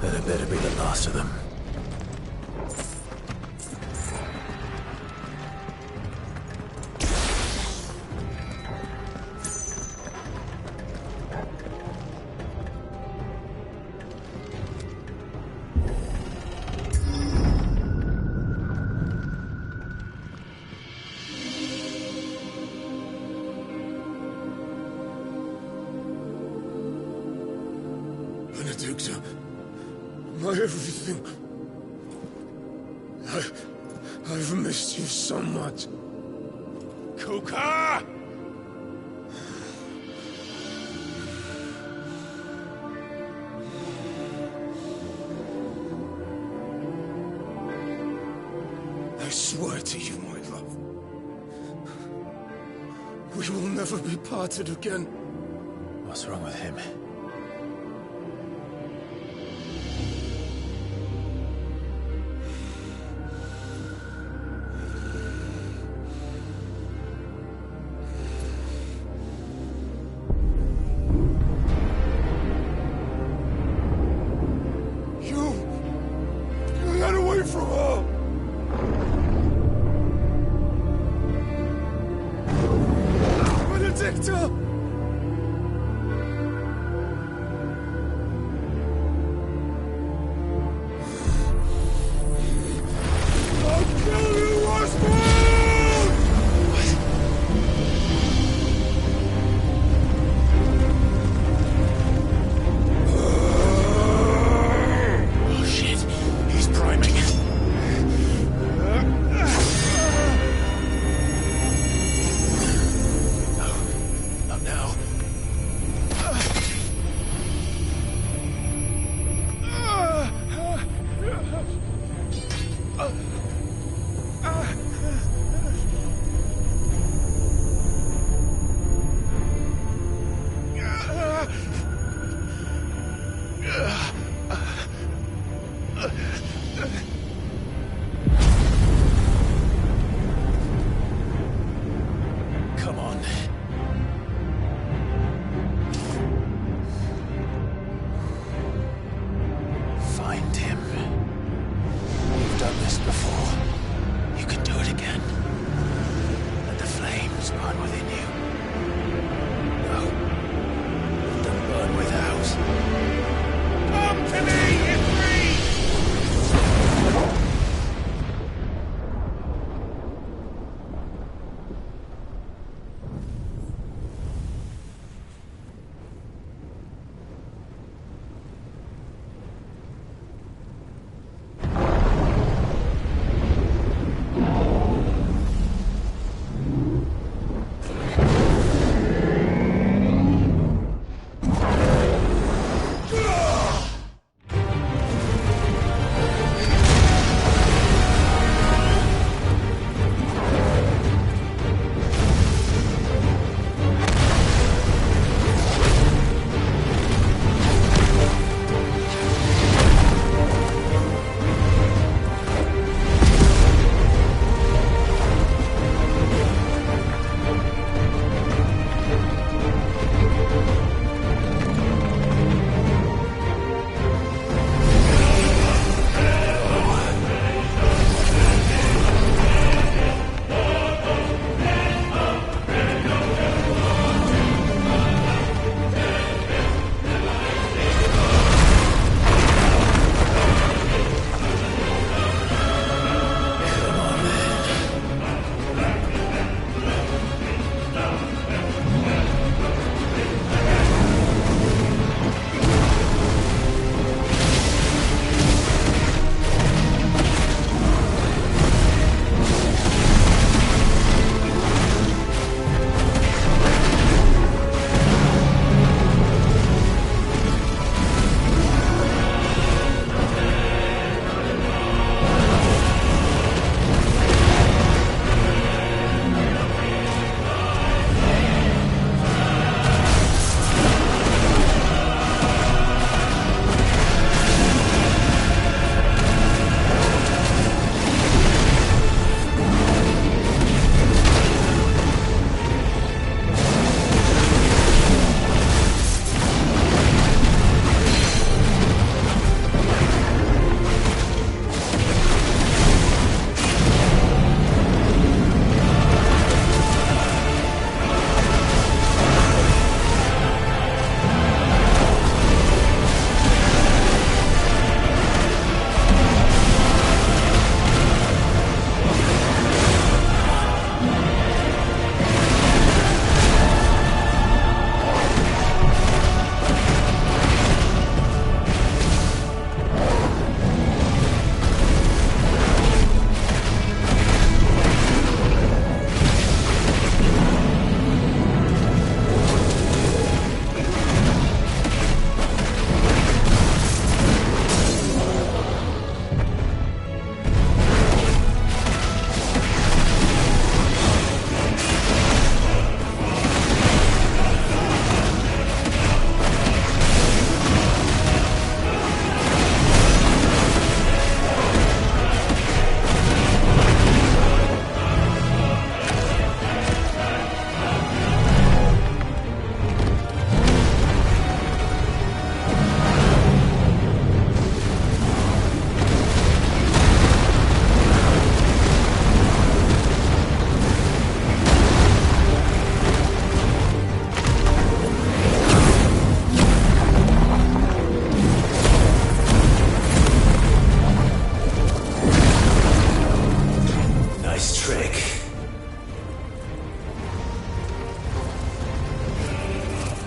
That better be the last of them. Benedicta, my everything. I've missed you so much. Kuka! I swear to you, my love, we will never be parted again. What's wrong with him? You got away from her! Benedicta!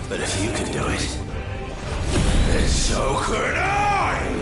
But if you can do it, then so could I!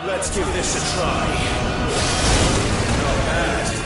Let's give this a try. Not bad.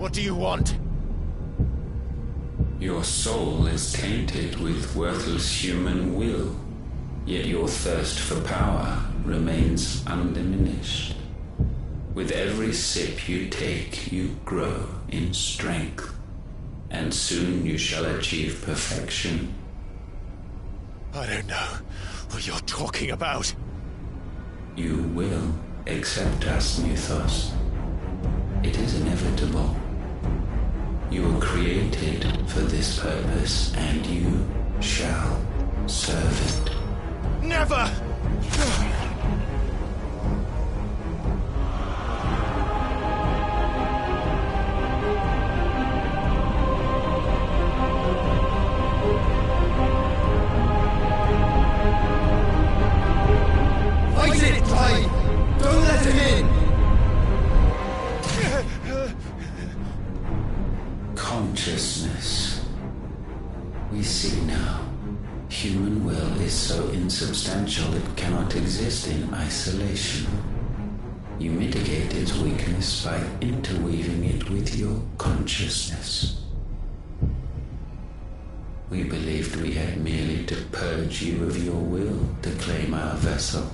What do you want? Your soul is tainted with worthless human will, yet your thirst for power remains undiminished. With every sip you take, you grow in strength, and soon you shall achieve perfection. I don't know what you're talking about. You will accept us, Mythos. It is inevitable. You were created for this purpose, and you shall serve it. Never! Fight it, Clyde! Don't let him in! Consciousness. We see now. Human will is so insubstantial it cannot exist in isolation. You mitigate its weakness by interweaving it with your consciousness. We believed we had merely to purge you of your will to claim our vessel.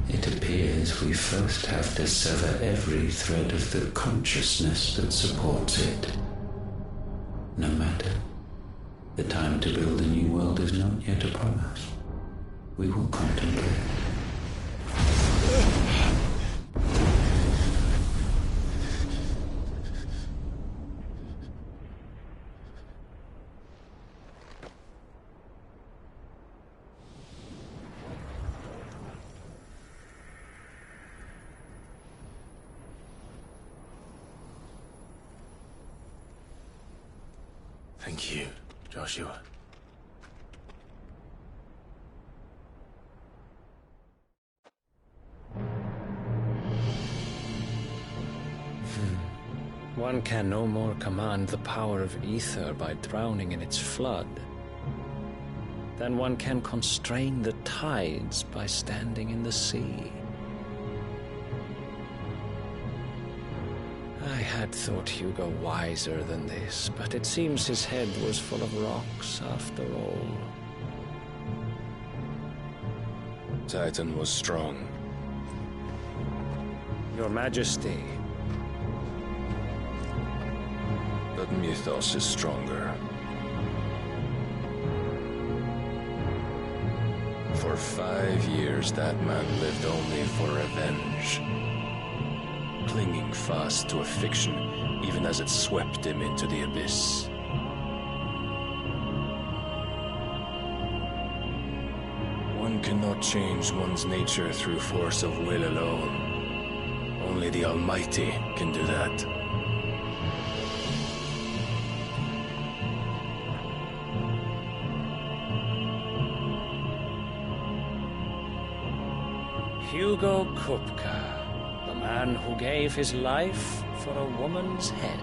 It appears we first have to sever every thread of the consciousness that supports it. No matter. The time to build a new world is not yet upon us. We will contemplate. Thank you, Joshua. One can no more command the power of ether by drowning in its flood than one can constrain the tides by standing in the sea. I had thought Hugo wiser than this, but it seems his head was full of rocks after all. Titan was strong. Your Majesty. But Mythos is stronger. For 5 years, that man lived only for revenge. Clinging fast to a fiction, even as it swept him into the abyss. One cannot change one's nature through force of will alone. Only the Almighty can do that. Hugo Kupka, the man who gave his life for a woman's head.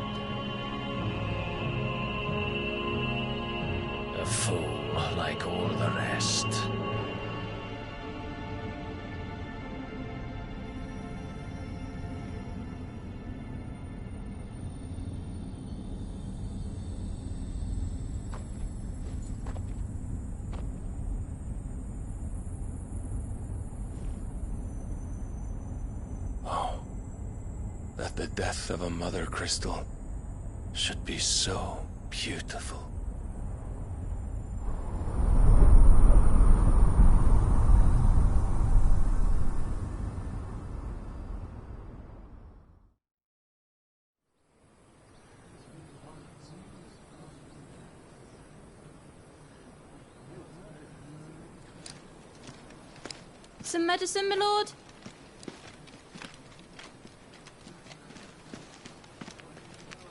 A fool like all the rest. That the death of a mother crystal should be so beautiful. Some medicine, my lord?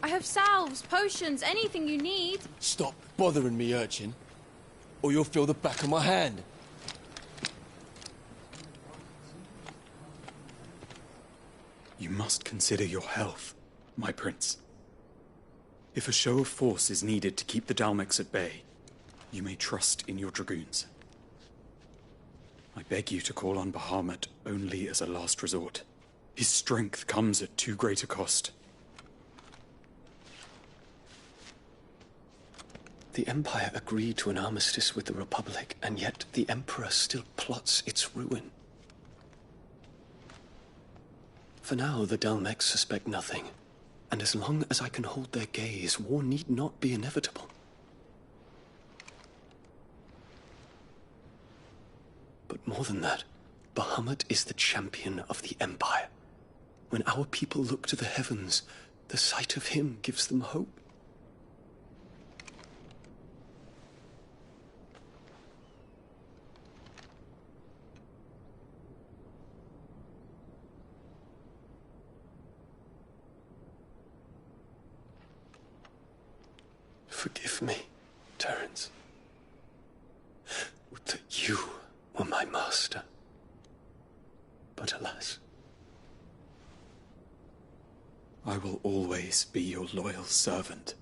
I have salves, potions, anything you need. Stop bothering me, urchin, or you'll feel the back of my hand. You must consider your health, my prince. If a show of force is needed to keep the Dalmex at bay, you may trust in your dragoons. I beg you to call on Bahamut only as a last resort. His strength comes at too great a cost. The Empire agreed to an armistice with the Republic, and yet the Emperor still plots its ruin. For now, the Dalmex suspect nothing, and as long as I can hold their gaze, war need not be inevitable. But more than that, Bahamut is the champion of the Empire. When our people look to the heavens, the sight of him gives them hope. Forgive me, Terence. Would that you were my master. But alas. I will always be your loyal servant.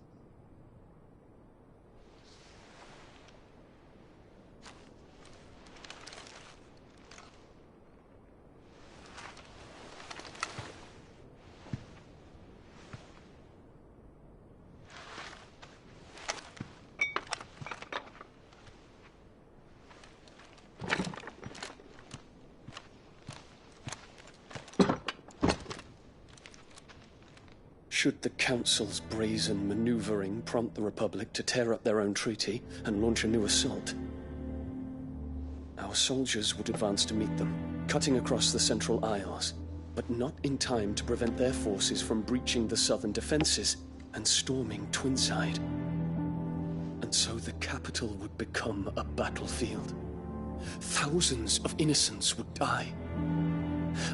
Should the Council's brazen maneuvering prompt the Republic to tear up their own treaty and launch a new assault, our soldiers would advance to meet them, cutting across the Central Isles, but not in time to prevent their forces from breaching the southern defenses and storming Twinside. And so the capital would become a battlefield. Thousands of innocents would die.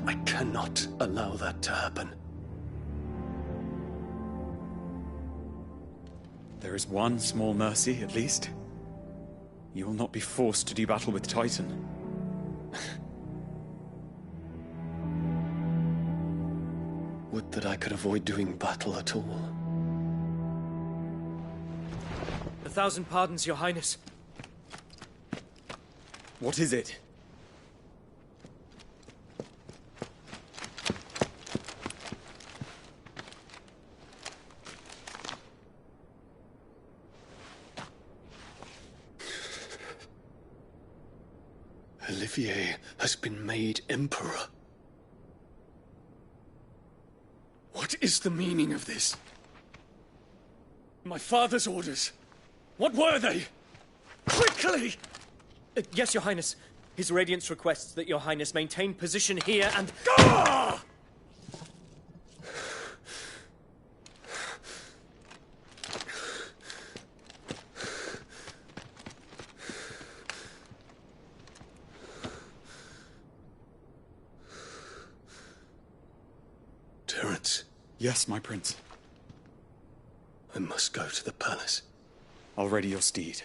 I cannot allow that to happen. There is one small mercy, at least. You will not be forced to do battle with Titan. Would that I could avoid doing battle at all. 1,000 pardons, Your Highness. What is it? Olivier has been made Emperor. What is the meaning of this? My father's orders. What were they? Quickly! Yes, Your Highness. His Radiance requests that Your Highness maintain position here and... Ah! Terence. Yes, my prince. I must go to the palace. I'll ready your steed.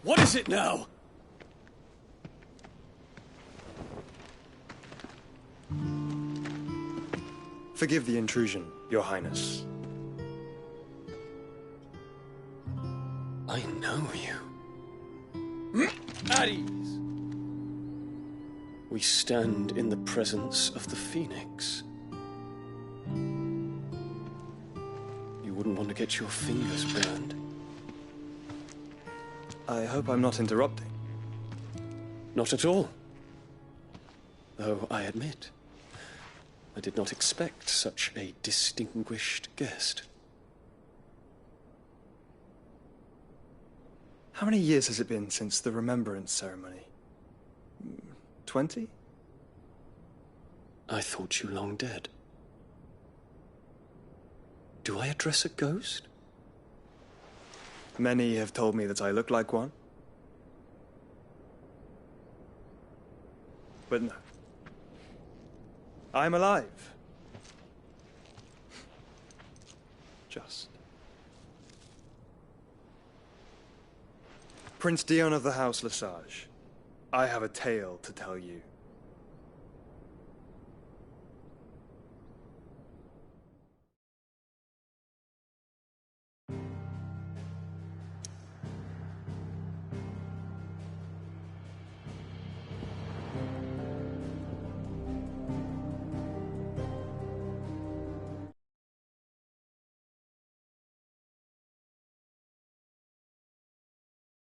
What is it now? Forgive the intrusion, Your Highness. I know you. At ease. We stand in the presence of the Phoenix. You wouldn't want to get your fingers burned. I hope I'm not interrupting. Not at all. Though I admit, I did not expect such a distinguished guest. How many years has it been since the Remembrance ceremony? 20? I thought you long dead. Do I address a ghost? Many have told me that I look like one. But no. I'm alive. Just. Prince Dion of the House Lesage, I have a tale to tell you.